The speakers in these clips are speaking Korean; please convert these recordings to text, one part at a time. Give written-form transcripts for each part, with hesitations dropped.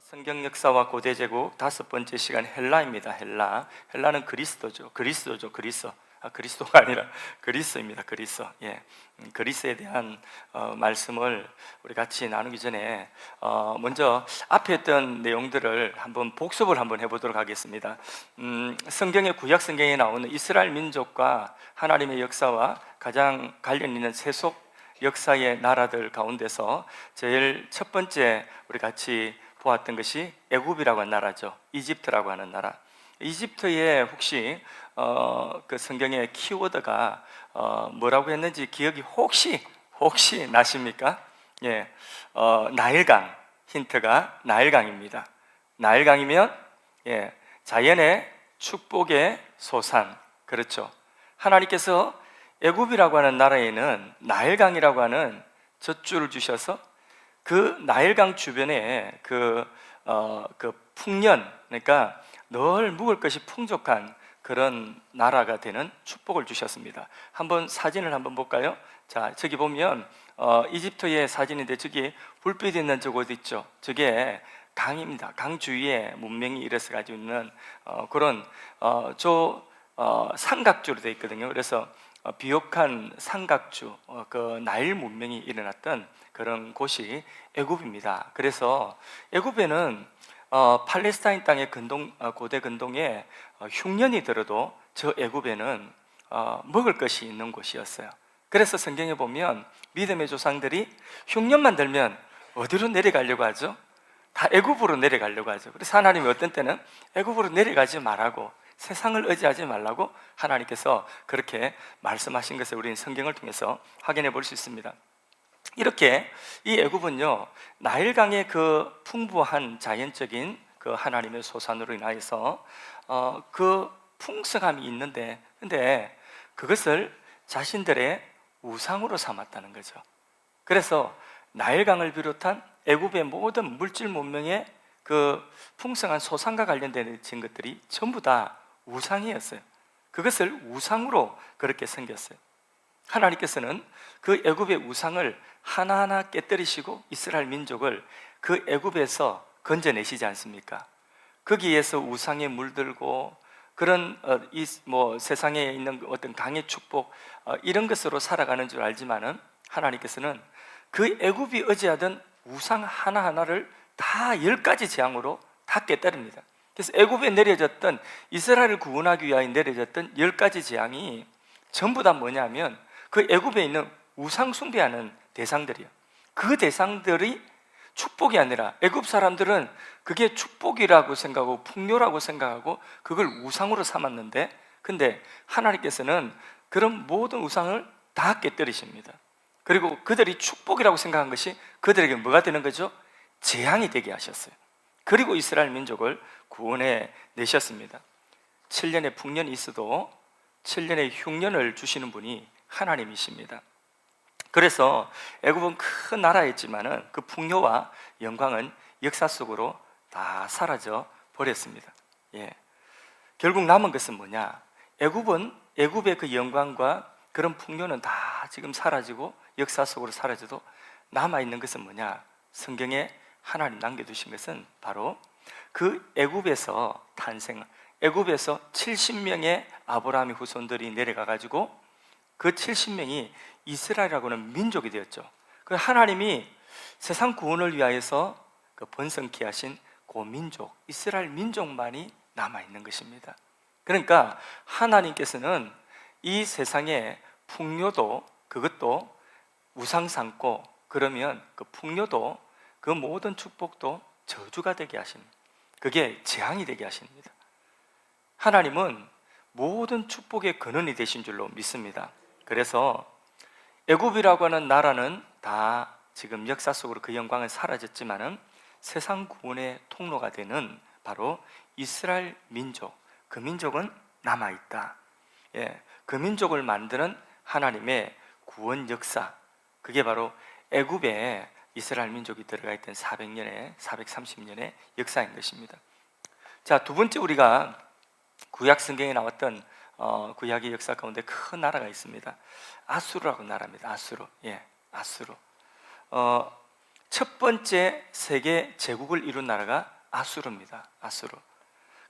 성경 역사와 고대 제국 다섯 번째 시간 헬라입니다. 헬라는 그리스도죠. 그리스도가 아니라 그리스입니다. 그리스에 대한 말씀을 우리 같이 나누기 전에 먼저 앞에 했던 내용들을 한번 복습을 한번 해보도록 하겠습니다. 성경의 구약 성경에 나오는 이스라엘 민족과 하나님의 역사와 가장 관련 있는 세속 역사의 나라들 가운데서 제일 첫 번째 우리 같이 보았던 것이 애굽이라고 하는 나라죠. 이집트라고 하는 나라. 이집트에 혹시 그 성경의 키워드가 뭐라고 했는지 기억이 혹시 나십니까? 예, 나일강. 힌트가 나일강입니다. 나일강이면 자연의 축복의 소산. 그렇죠. 하나님께서 애굽이라고 하는 나라에는 나일강이라고 하는 젖줄을 주셔서 그 나일강 주변에 그 풍년, 그러니까 늘 묵을 것이 풍족한 그런 나라가 되는 축복을 주셨습니다. 한번 사진을 한번 볼까요? 자, 저기 보면 이집트의 사진인데 저기 불빛 있는 저곳 있죠. 저게 강입니다. 강 주위에 문명이 일어서 가지고 있는 그런 삼각주로 되어 있거든요. 그래서 비옥한 삼각주, 그 나일 문명이 일어났던 그런 곳이 애굽입니다. 그래서 애굽에는 팔레스타인 땅의 고대 근동에 흉년이 들어도 저 애굽에는 먹을 것이 있는 곳이었어요. 그래서 성경에 보면 믿음의 조상들이 흉년만 들면 어디로 내려가려고 하죠? 다 애굽으로 내려가려고 하죠. 그래서 하나님이 어떤 때는 애굽으로 내려가지 말라고, 세상을 의지하지 말라고 하나님께서 그렇게 말씀하신 것을 우리는 성경을 통해서 확인해 볼 수 있습니다. 이렇게 이 애굽은요, 나일강의 그 풍부한 자연적인 그 하나님의 소산으로 인하여서 그 풍성함이 있는데, 근데 그것을 자신들의 우상으로 삼았다는 거죠. 그래서 나일강을 비롯한 애굽의 모든 물질 문명의 그 풍성한 소산과 관련된 것들이 전부 다 우상이었어요. 그것을 우상으로 그렇게 생겼어요. 하나님께서는 그 애굽의 우상을 하나하나 깨뜨리시고 이스라엘 민족을 그 애굽에서 건져내시지 않습니까? 거기에서 우상에 물들고 그런 세상에 있는 어떤 강의 축복 이런 것으로 살아가는 줄 알지만은 하나님께서는 그 애굽이 의지하던 우상 하나하나를 다 10가지 재앙으로 다 깨뜨립니다. 그래서 애굽에 내려졌던, 이스라엘을 구원하기 위하여 내려졌던 10가지 재앙이 전부 다 뭐냐면 그 애굽에 있는 우상 숭배하는 대상들이에요. 그 대상들이 축복이 아니라 애굽 사람들은 그게 축복이라고 생각하고 풍요라고 생각하고 그걸 우상으로 삼았는데, 근데 하나님께서는 그런 모든 우상을 다 깨뜨리십니다. 그리고 그들이 축복이라고 생각한 것이 그들에게 뭐가 되는 거죠? 재앙이 되게 하셨어요. 그리고 이스라엘 민족을 구원해 내셨습니다. 7년의 풍년이 있어도 7년의 흉년을 주시는 분이 하나님이십니다. 그래서 애굽은 큰 나라였지만은 그 풍요와 영광은 역사 속으로 다 사라져 버렸습니다. 결국 남은 것은 뭐냐? 애굽의 그 영광과 그런 풍요는 다 지금 사라지고 역사 속으로 사라져도 남아있는 것은 뭐냐? 성경에 하나님 남겨두신 것은 바로 그 애굽에서 70명의 아브라함의 후손들이 내려가가지고 그 70명이 이스라엘이라고 하는 민족이 되었죠. 그 하나님이 세상 구원을 위하여서 그 번성케 하신 그 민족, 이스라엘 민족만이 남아있는 것입니다. 그러니까 하나님께서는 이 세상의 풍요도 그것도 우상 삼고, 그러면 그 풍요도 그 모든 축복도 저주가 되게 하십니다. 그게 재앙이 되게 하십니다. 하나님은 모든 축복의 근원이 되신 줄로 믿습니다. 그래서 애굽이라고 하는 나라는 다 지금 역사 속으로 그 영광은 사라졌지만은 세상 구원의 통로가 되는 바로 이스라엘 민족, 그 민족은 남아있다. 그 민족을 만드는 하나님의 구원 역사, 그게 바로 애굽에 이스라엘 민족이 들어가 있던 430년의 역사인 것입니다. 자, 두 번째 우리가 구약 성경에 나왔던 구약의 역사 가운데 큰 나라가 있습니다. 아수르라고 나라입니다. 아수르. 첫 번째 세계 제국을 이룬 나라가 아수르입니다. 아수르.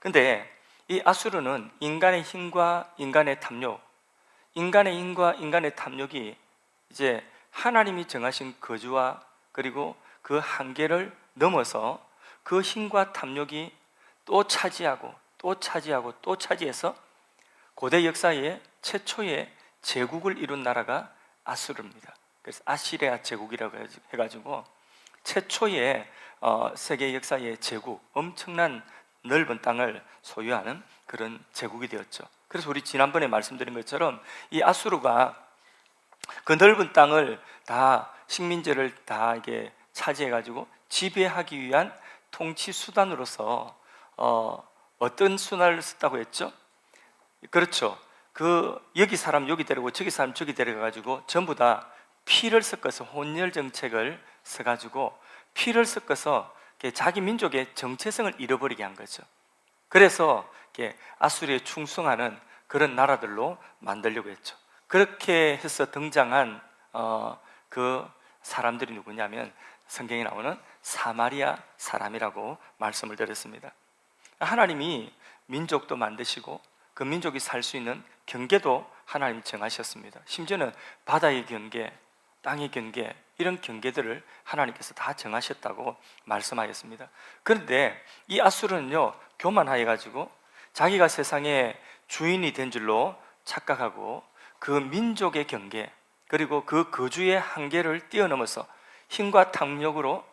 근데 이 아수르는 인간의 힘과 인간의 탐욕, 인간의 힘과 인간의 탐욕이 이제 하나님이 정하신 거주와 그리고 그 한계를 넘어서 그 힘과 탐욕이 또 차지하고 또 차지하고 또 차지해서 고대 역사의 최초의 제국을 이룬 나라가 아수르입니다. 그래서 아시리아 제국이라고 해가지고 최초의 세계 역사의 제국, 엄청난 넓은 땅을 소유하는 그런 제국이 되었죠. 그래서 우리 지난번에 말씀드린 것처럼 이 아수르가 그 넓은 땅을 다 식민지를 다 이게 차지해가지고 지배하기 위한 통치 수단으로서 어떤 수단을 썼다고 했죠? 그렇죠. 그 여기 사람 여기 데리고 저기 사람 저기 데려가가지고 전부 다 피를 섞어서 혼혈 정책을 써가지고 피를 섞어서 자기 민족의 정체성을 잃어버리게 한 거죠. 그래서 아수리에 충성하는 그런 나라들로 만들려고 했죠. 그렇게 해서 등장한 그 사람들이 누구냐면 성경에 나오는 사마리아 사람이라고 말씀을 드렸습니다. 하나님이 민족도 만드시고 그 민족이 살 수 있는 경계도 하나님이 정하셨습니다. 심지어는 바다의 경계, 땅의 경계, 이런 경계들을 하나님께서 다 정하셨다고 말씀하셨습니다. 그런데 이 아수르는요, 교만하여가지고 자기가 세상의 주인이 된 줄로 착각하고 그 민족의 경계 그리고 그 거주의 한계를 뛰어넘어서 힘과 탐욕으로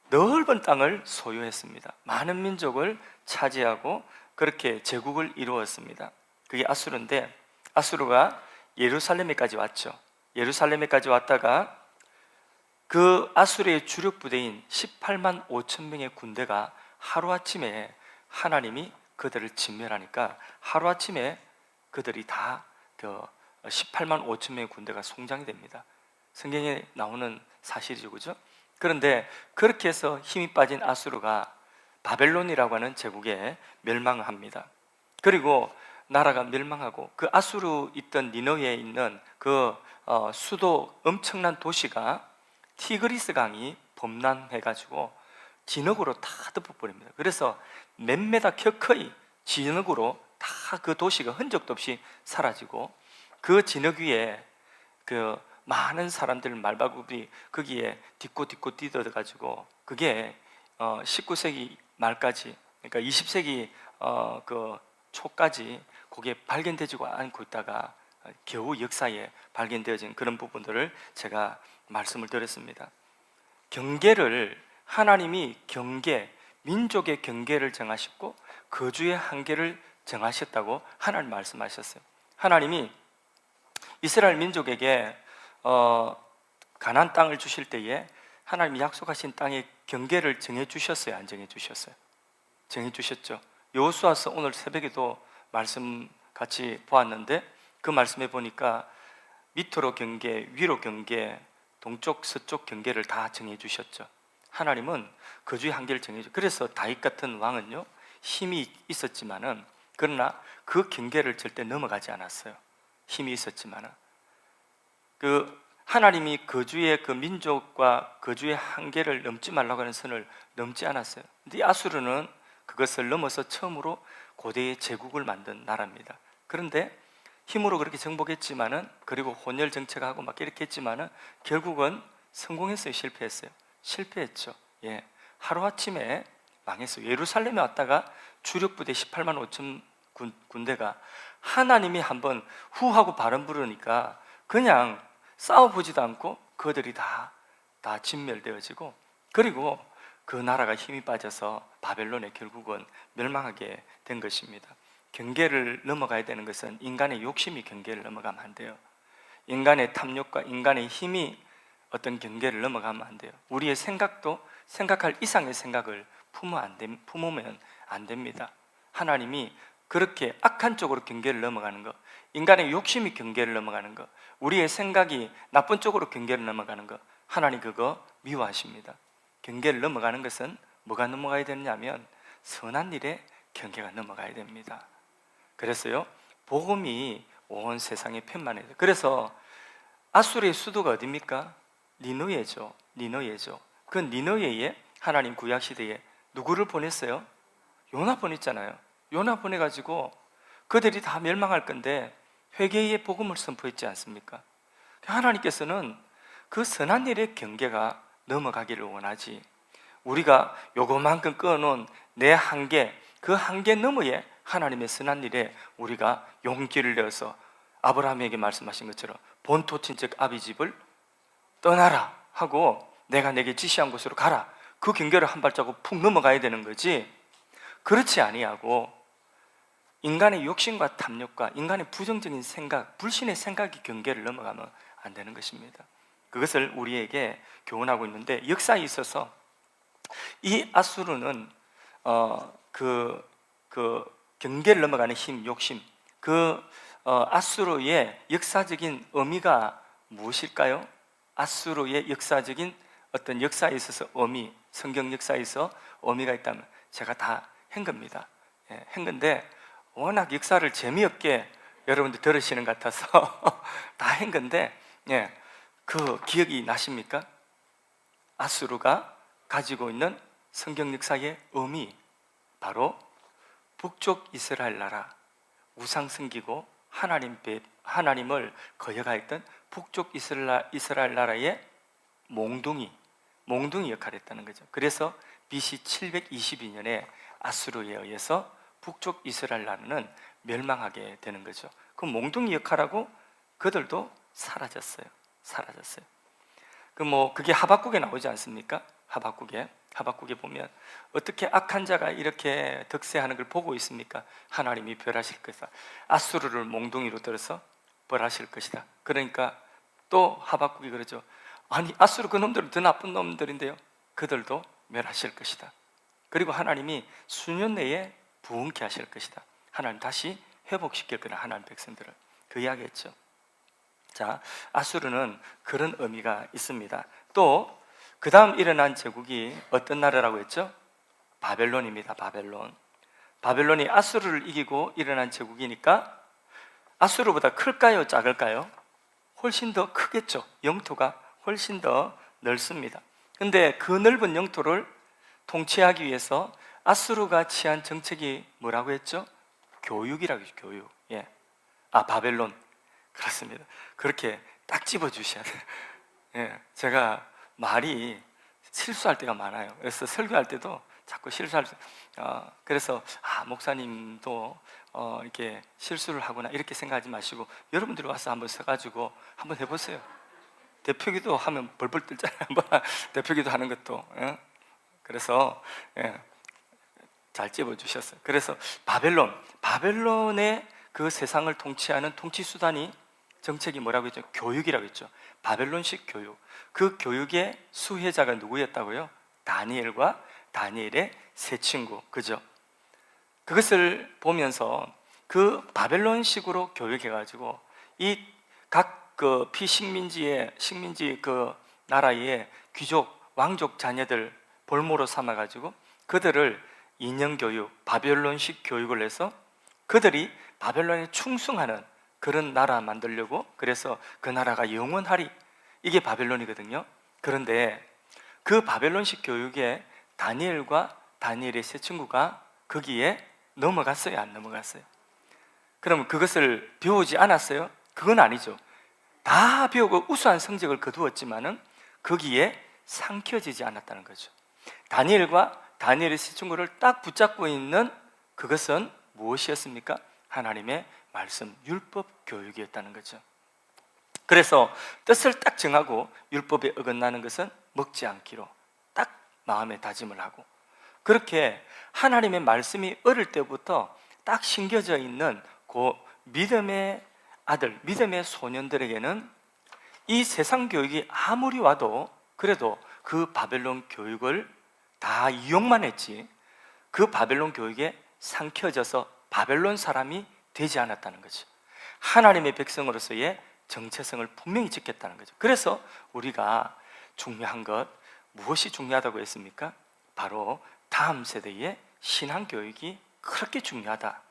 넓은 땅을 소유했습니다. 많은 민족을 차지하고 그렇게 제국을 이루었습니다. 그게 아수르인데 아수르가 예루살렘에까지 왔죠. 예루살렘에까지 왔다가 그 아수르의 주력 부대인 18만 5천 명의 군대가 하루아침에 하나님이 그들을 진멸하니까 하루아침에 그들이 다 18만 5천 명의 군대가 송장이 됩니다. 성경에 나오는 사실이죠, 그죠? 그런데 그렇게 해서 힘이 빠진 아수르가 바벨론이라고 하는 제국에 멸망을 합니다. 그리고 나라가 멸망하고 그 아수르 있던 니너웨에 있는 그 수도 엄청난 도시가 티그리스 강이 범람해가지고 진흙으로 다 덮어버립니다. 그래서 몇 메다 켜커이 진흙으로 다 그 도시가 흔적도 없이 사라지고 그 진흙 위에 그 많은 사람들 말바굽이 거기에 딛고 뛰어가지고 그게 19세기 말까지, 그러니까 20세기 그 초까지 그게 발견되지가 않고 있다가 겨우 역사에 발견되어진 그런 부분들을 제가 말씀을 드렸습니다. 경계를 하나님이 민족의 경계를 정하셨고 거주의 한계를 정하셨다고 하나님 말씀하셨어요. 하나님이 이스라엘 민족에게 가나안 땅을 주실 때에 하나님이 약속하신 땅의 경계를 정해 주셨어요? 안 정해 주셨어요? 정해 주셨죠. 여호수아서 오늘 새벽에도 말씀 같이 보았는데 그 말씀에 보니까 밑으로 경계, 위로 경계, 동쪽, 서쪽 경계를 다 정해 주셨죠. 하나님은 거주의 한계를 정해 주셨죠. 그래서 다윗 같은 왕은요, 힘이 있었지만은 그러나 그 경계를 절대 넘어가지 않았어요. 힘이 있었지만은 그 하나님이 거주의 그 민족과 거주의 한계를 넘지 말라고 하는 선을 넘지 않았어요. 근데 아수르는 그것을 넘어서 처음으로 고대의 제국을 만든 나라입니다. 그런데 힘으로 그렇게 정복했지만은 그리고 혼혈 정책하고 막 이렇게 했지만은 결국은 성공했어요, 실패했죠. 예, 하루아침에 망했어요. 예루살렘에 왔다가 주력 부대 18만 5천 군대가 하나님이 한번 후하고 바람 부르니까 그냥 싸워보지도 않고 그들이 다 진멸되어지고 그리고 그 나라가 힘이 빠져서 바벨론에 결국은 멸망하게 된 것입니다. 경계를 넘어가야 되는 것은 인간의 욕심이 경계를 넘어가면 안 돼요. 인간의 탐욕과 인간의 힘이 어떤 경계를 넘어가면 안 돼요. 우리의 생각도 생각할 이상의 생각을 품으면 안 됩니다. 하나님이 그렇게 악한 쪽으로 경계를 넘어가는 것, 인간의 욕심이 경계를 넘어가는 것, 우리의 생각이 나쁜 쪽으로 경계를 넘어가는 것, 하나님 그거 미워하십니다. 경계를 넘어가는 것은 뭐가 넘어가야 되느냐면 선한 일에 경계가 넘어가야 됩니다. 그래서요, 복음이 온 세상에 편만해야 돼요. 그래서 아수르의 수도가 어디입니까? 니느웨죠. 그 니느웨에 하나님 구약 시대에 누구를 보냈어요? 요나 보냈잖아요. 요나 보내가지고 그들이 다 멸망할 건데 회개의 복음을 선포했지 않습니까? 하나님께서는 그 선한 일의 경계가 넘어가기를 원하지, 우리가 요거만큼 끊어놓은 내 한계, 그 한계 너머에 하나님의 선한 일에 우리가 용기를 내어서 아브라함에게 말씀하신 것처럼 본토 친척 아비 집을 떠나라 하고 내가 내게 지시한 곳으로 가라, 그 경계를 한 발자국 푹 넘어가야 되는 거지, 그렇지 아니하고 인간의 욕심과 탐욕과 인간의 부정적인 생각, 불신의 생각의 경계를 넘어가면 안 되는 것입니다. 그것을 우리에게 교훈하고 있는데, 역사에 있어서 이 아수르는 그 경계를 넘어가는 힘, 욕심, 아수르의 역사적인 의미가 무엇일까요? 아수르의 역사적인 어떤 역사에 있어서 의미, 성경 역사에서 의미가 있다면 제가 다 한 겁니다. 한 건데 워낙 역사를 재미없게 여러분들 들으시는 것 같아서 다 한 건데, 그 기억이 나십니까? 아수르가 가지고 있는 성경 역사의 의미, 바로 북쪽 이스라엘 나라, 우상 섬기고 하나님을 거역하였던 북쪽 이스라엘 나라의 몽둥이 역할을 했다는 거죠. 그래서 BC 722년에 아수르에 의해서 북쪽 이스라엘 나라는 멸망하게 되는 거죠. 그 몽둥이 역할하고 그들도 사라졌어요. 그게 하박국에 나오지 않습니까? 하박국에 보면 어떻게 악한 자가 이렇게 득세하는 걸 보고 있습니까? 하나님이 벌하실 것이다. 아수르를 몽둥이로 들어서 벌하실 것이다. 그러니까 또 하박국이 그러죠. 아니, 아수르 그 놈들은 더 나쁜 놈들인데요, 그들도 멸하실 것이다. 그리고 하나님이 수년 내에 부흥케 하실 것이다. 하나님 다시 회복시킬 거라, 하나님 백성들을. 그 이야기했죠. 자, 아수르는 그런 의미가 있습니다. 또 그 다음 일어난 제국이 어떤 나라라고 했죠? 바벨론입니다. 바벨론이 아수르를 이기고 일어난 제국이니까 아수르보다 클까요, 작을까요? 훨씬 더 크겠죠. 영토가 훨씬 더 넓습니다. 근데 그 넓은 영토를 통치하기 위해서 아수르가 취한 정책이 뭐라고 했죠? 교육이라고 했죠. 교육. 바벨론. 그렇습니다. 그렇게 딱 집어주셔야 돼요. 제가 말이 실수할 때가 많아요. 그래서 설교할 때도 자꾸 실수할 때, 그래서 목사님도 이렇게 실수를 하구나 이렇게 생각하지 마시고 여러분들이 와서 한번 서가지고 한번 해보세요. 대표기도 하면 벌벌 떨잖아요. 대표기도 하는 것도. 그래서 잘 집어주셨어요. 그래서 바벨론의 그 세상을 통치하는 통치 수단이, 정책이 뭐라고 했죠? 교육이라고 했죠. 바벨론식 교육. 그 교육의 수혜자가 누구였다고요? 다니엘과 다니엘의 세 친구, 그죠? 그것을 보면서 그 바벨론식으로 교육해가지고 이 각 식민지 그 나라의 귀족, 왕족 자녀들 볼모로 삼아가지고 그들을 인형교육, 바벨론식 교육을 해서 그들이 바벨론에 충성하는 그런 나라 만들려고, 그래서 그 나라가 영원하리, 이게 바벨론이거든요. 그런데 그 바벨론식 교육에 다니엘과 다니엘의 세 친구가 거기에 넘어갔어요, 안 넘어갔어요? 그럼 그것을 배우지 않았어요? 그건 아니죠. 다 배우고 우수한 성적을 거두었지만은 거기에 삼켜지지 않았다는 거죠. 다니엘과 다니엘의 세 친구를 딱 붙잡고 있는 그것은 무엇이었습니까? 하나님의 말씀, 율법 교육이었다는 거죠. 그래서 뜻을 딱 정하고 율법에 어긋나는 것은 먹지 않기로 딱 마음에 다짐을 하고, 그렇게 하나님의 말씀이 어릴 때부터 딱 심겨져 있는 그 믿음의 아들, 믿음의 소년들에게는 이 세상 교육이 아무리 와도 그래도 그 바벨론 교육을 다 이용만 했지, 그 바벨론 교육에 삼켜져서 바벨론 사람이 되지 않았다는 거죠. 하나님의 백성으로서의 정체성을 분명히 지켰다는 거죠. 그래서 우리가 중요한 것, 무엇이 중요하다고 했습니까? 바로 다음 세대의 신앙교육이 그렇게 중요하다.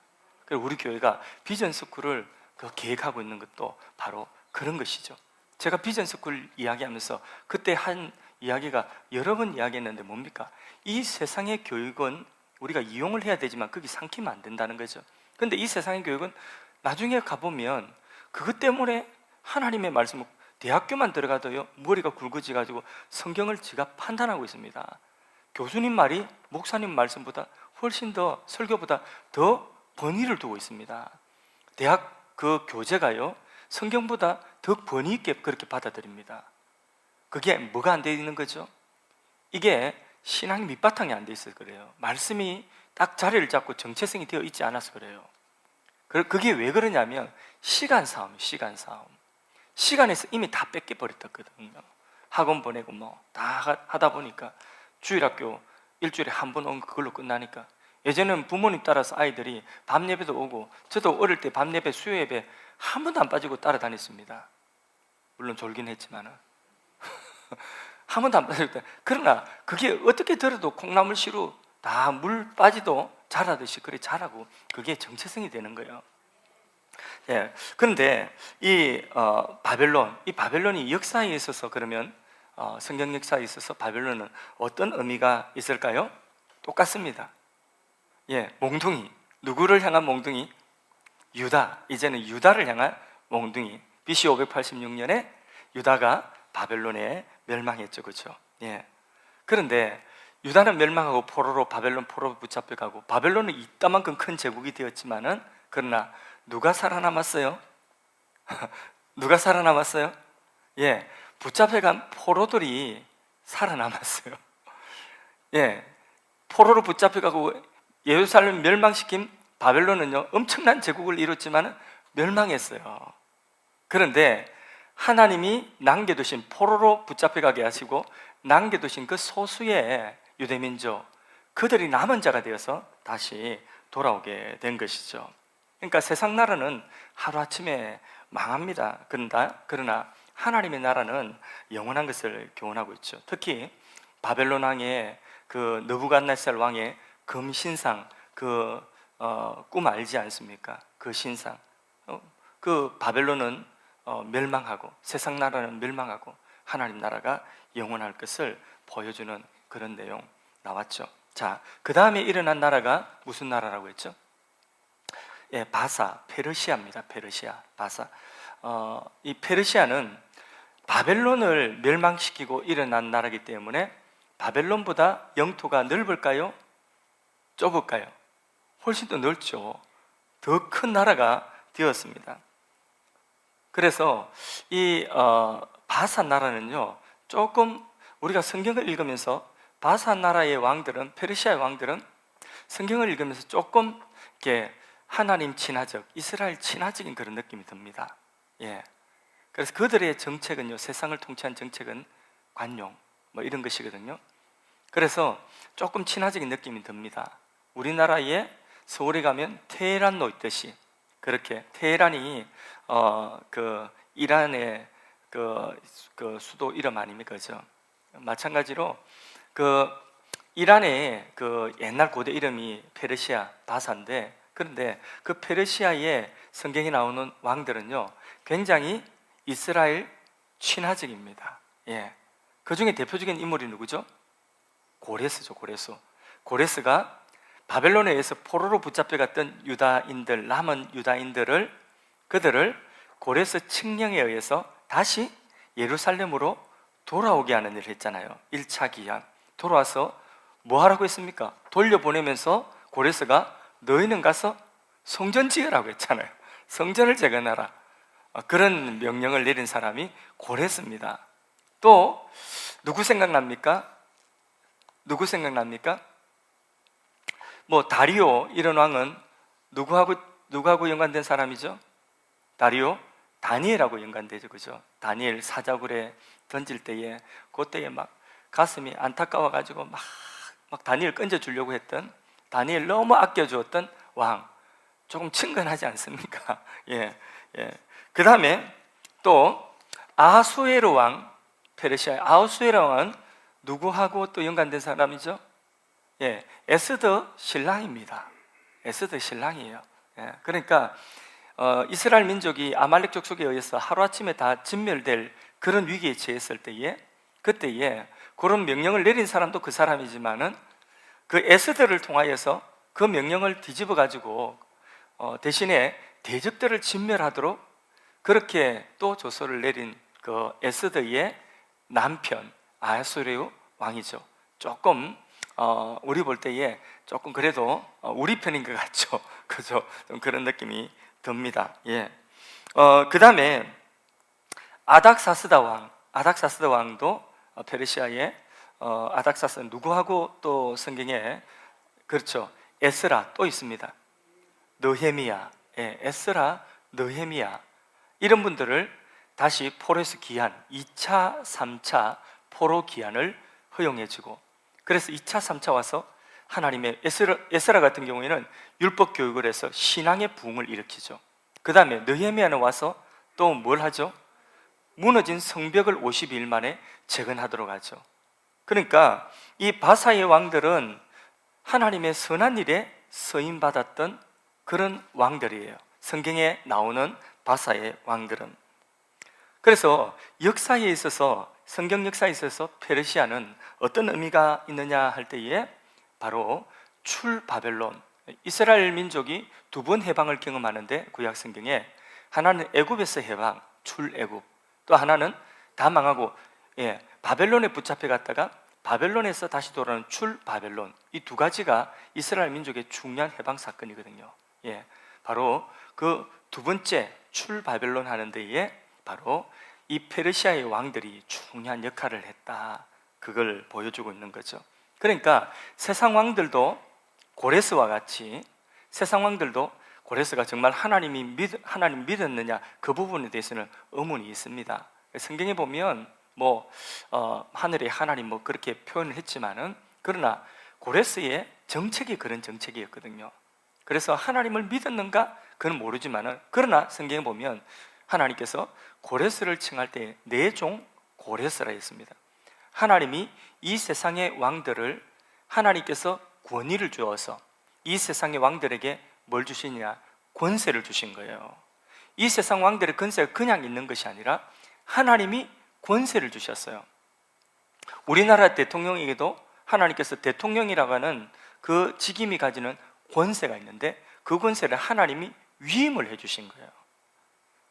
그리고 우리 교회가 비전 스쿨을 계획하고 있는 것도 바로 그런 것이죠. 제가 비전 스쿨 이야기하면서 그때 한 이야기가 여러 번 이야기했는데 뭡니까? 이 세상의 교육은 우리가 이용을 해야 되지만 거기 삼키면 안 된다는 거죠. 근데 이 세상의 교육은 나중에 가보면 그것 때문에 하나님의 말씀을 대학교만 들어가도요 머리가 굵어지가지고 성경을 지가 판단하고 있습니다. 교수님 말이 목사님 말씀보다 훨씬 더, 설교보다 더 번위를 두고 있습니다. 대학 그 교재가요 성경보다 더 번위 있게 그렇게 받아들입니다. 그게 뭐가 안 돼 있는 거죠? 이게 신앙이 밑바탕이 안 돼 있어서 그래요. 말씀이 딱 자리를 잡고 정체성이 되어 있지 않아서 그래요. 그게 왜 그러냐면 시간 싸움이에요. 시간 싸움. 시간에서 이미 다 뺏겨버렸거든요. 학원 보내고 뭐 다 하다 보니까 주일학교 일주일에 한 번 온 그걸로 끝나니까. 예전에는 부모님 따라서 아이들이 밤 예배도 오고, 저도 어릴 때 밤 예배, 수요 예배 한 번도 안 빠지고 따라다녔습니다. 물론 졸긴 했지만은 한 번도 안 빠졌다. 그러나 그게 어떻게 들어도 콩나물 시루 다 물 빠지도 자라듯이 그래 자라고 그게 정체성이 되는 거예요. 예. 그런데 이 바벨론이 역사에 있어서 그러면 성경 역사에 있어서 바벨론은 어떤 의미가 있을까요? 똑같습니다. 예, 몽둥이. 누구를 향한 몽둥이? 유다. 이제는 유다를 향한 몽둥이. BC 586년에 유다가 바벨론에 멸망했죠, 그렇죠? 예. 그런데 유다는 멸망하고 바벨론 포로로 붙잡혀가고 바벨론은 이따만큼 큰 제국이 되었지만은 그러나 누가 살아남았어요? 누가 살아남았어요? 예, 붙잡혀간 포로들이 살아남았어요. 예, 포로로 붙잡혀가고 예루살렘 멸망시킨 바벨론은요 엄청난 제국을 이뤘지만 멸망했어요. 그런데 하나님이 남겨두신 포로로 붙잡혀가게 하시고 남겨두신 그 소수의 유대민족 그들이 남은 자가 되어서 다시 돌아오게 된 것이죠. 그러니까 세상 나라는 하루아침에 망합니다. 그러나 하나님의 나라는 영원한 것을 교훈하고 있죠. 특히 바벨론 왕의 그 느부갓네살 왕의 금신상 꿈 알지 않습니까? 그 신상 그 바벨론은 멸망하고 세상 나라는 멸망하고 하나님 나라가 영원할 것을 보여주는 그런 내용 나왔죠. 자, 그 다음에 일어난 나라가 무슨 나라라고 했죠? 예, 바사, 페르시아입니다. 페르시아, 바사. 이 페르시아는 바벨론을 멸망시키고 일어난 나라이기 때문에 바벨론보다 영토가 넓을까요? 좁을까요? 훨씬 더 넓죠. 더 큰 나라가 되었습니다. 그래서 이 바사 나라는요 조금 우리가 성경을 읽으면서 바사 나라의 왕들은, 페르시아의 왕들은 성경을 읽으면서 조금 이렇게 하나님 친화적, 이스라엘 친화적인 그런 느낌이 듭니다. 예. 그래서 그들의 정책은요, 세상을 통치한 정책은 관용, 뭐 이런 것이거든요. 그래서 조금 친화적인 느낌이 듭니다. 우리나라에 서울에 가면 테헤란로 있듯이 그렇게 테헤란이 그 이란의 그 수도 이름 아닙니까, 그죠? 마찬가지로 그 이란의 그 옛날 고대 이름이 페르시아 바사인데, 그런데 그 페르시아의 성경에 나오는 왕들은요 굉장히 이스라엘 친화적입니다. 예. 그 중에 대표적인 인물이 누구죠? 고레스죠. 고레스가 바벨론에 의해서 포로로 붙잡혀갔던 유다인들, 남은 그들을 고레스 칙령에 의해서 다시 예루살렘으로 돌아오게 하는 일을 했잖아요. 1차 기한. 돌아와서 뭐 하라고 했습니까? 돌려보내면서 고레스가 너희는 가서 성전 지으라고 했잖아요. 성전을 재건하라. 그런 명령을 내린 사람이 고레스입니다. 또 누구 생각납니까? 뭐 다리오 이런 왕은 누구하고 연관된 사람이죠? 다니엘하고 연관되죠, 그죠? 다니엘 사자굴에 던질 때에 그때에 막 가슴이 안타까워가지고 막 다니엘 건져주려고 했던, 다니엘 너무 아껴주었던 왕, 조금 친근하지 않습니까? 예. 그 다음에 또 아하수에로 왕, 페르시아의 아하수에로 왕은 누구하고 또 연관된 사람이죠? 예, 에스더 신랑입니다. 에스더 신랑이에요. 예, 그러니까 이스라엘 민족이 아말렉 족속에 의해서 하루아침에 다 진멸될 그런 위기에 처했을 때에, 그때에 그런 명령을 내린 사람도 그 사람이지만은 그 에스더를 통하여서 그 명령을 뒤집어 가지고 대신에 대적들을 진멸하도록 그렇게 또 조서를 내린 그 에스더의 남편 아하수에로 왕이죠. 조금 우리 볼 때에 조금 그래도 우리 편인 것 같죠. 그죠? 좀 그런 느낌이 듭니다. 예. 그 다음에 아닥사스다 왕도 페르시아의 아닥사스는 누구하고 또 성경에 그렇죠. 에스라 또 있습니다. 느헤미야, 예, 에스라, 느헤미야 이런 분들을 다시 포로에서 귀환 2차, 3차 포로 귀환을 허용해주고 그래서 2차, 3차 와서 하나님의 에스라 같은 경우에는 율법 교육을 해서 신앙의 부흥을 일으키죠. 그 다음에 느헤미야는 와서 또 뭘 하죠? 무너진 성벽을 52일 만에 재건하도록 하죠. 그러니까 이 바사의 왕들은 하나님의 선한 일에 쓰임받았던 그런 왕들이에요. 성경에 나오는 바사의 왕들은. 그래서 역사에 있어서 성경 역사에 있어서 페르시아는 어떤 의미가 있느냐 할 때에 바로 출바벨론, 이스라엘 민족이 두 번 해방을 경험하는데 구약 성경에 하나는 애굽에서 해방, 출애굽, 또 하나는 다 망하고 바벨론에 붙잡혀 갔다가 바벨론에서 다시 돌아오는 출바벨론, 이 두 가지가 이스라엘 민족의 중요한 해방 사건이거든요. 바로 그 두 번째 출바벨론 하는 데에 바로 이 페르시아의 왕들이 중요한 역할을 했다, 그걸 보여주고 있는 거죠. 그러니까 세상 왕들도 고레스와 같이 세상 왕들도 고레스가 정말 하나님 믿었느냐 그 부분에 대해서는 의문이 있습니다. 성경에 보면 하늘의 하나님 그렇게 표현을 했지만은 그러나 고레스의 정책이 그런 정책이었거든요. 그래서 하나님을 믿었는가 그건 모르지만은 그러나 성경에 보면 하나님께서 고레스를 칭할 때 내 종 고레스라 했습니다. 하나님이 이 세상의 왕들을 하나님께서 권위를 주어서 이 세상의 왕들에게 뭘 주시냐? 권세를 주신 거예요. 이 세상 왕들의 권세가 그냥 있는 것이 아니라 하나님이 권세를 주셨어요. 우리나라 대통령에게도 하나님께서 대통령이라고 하는 그 직임이 가지는 권세가 있는데 그 권세를 하나님이 위임을 해주신 거예요.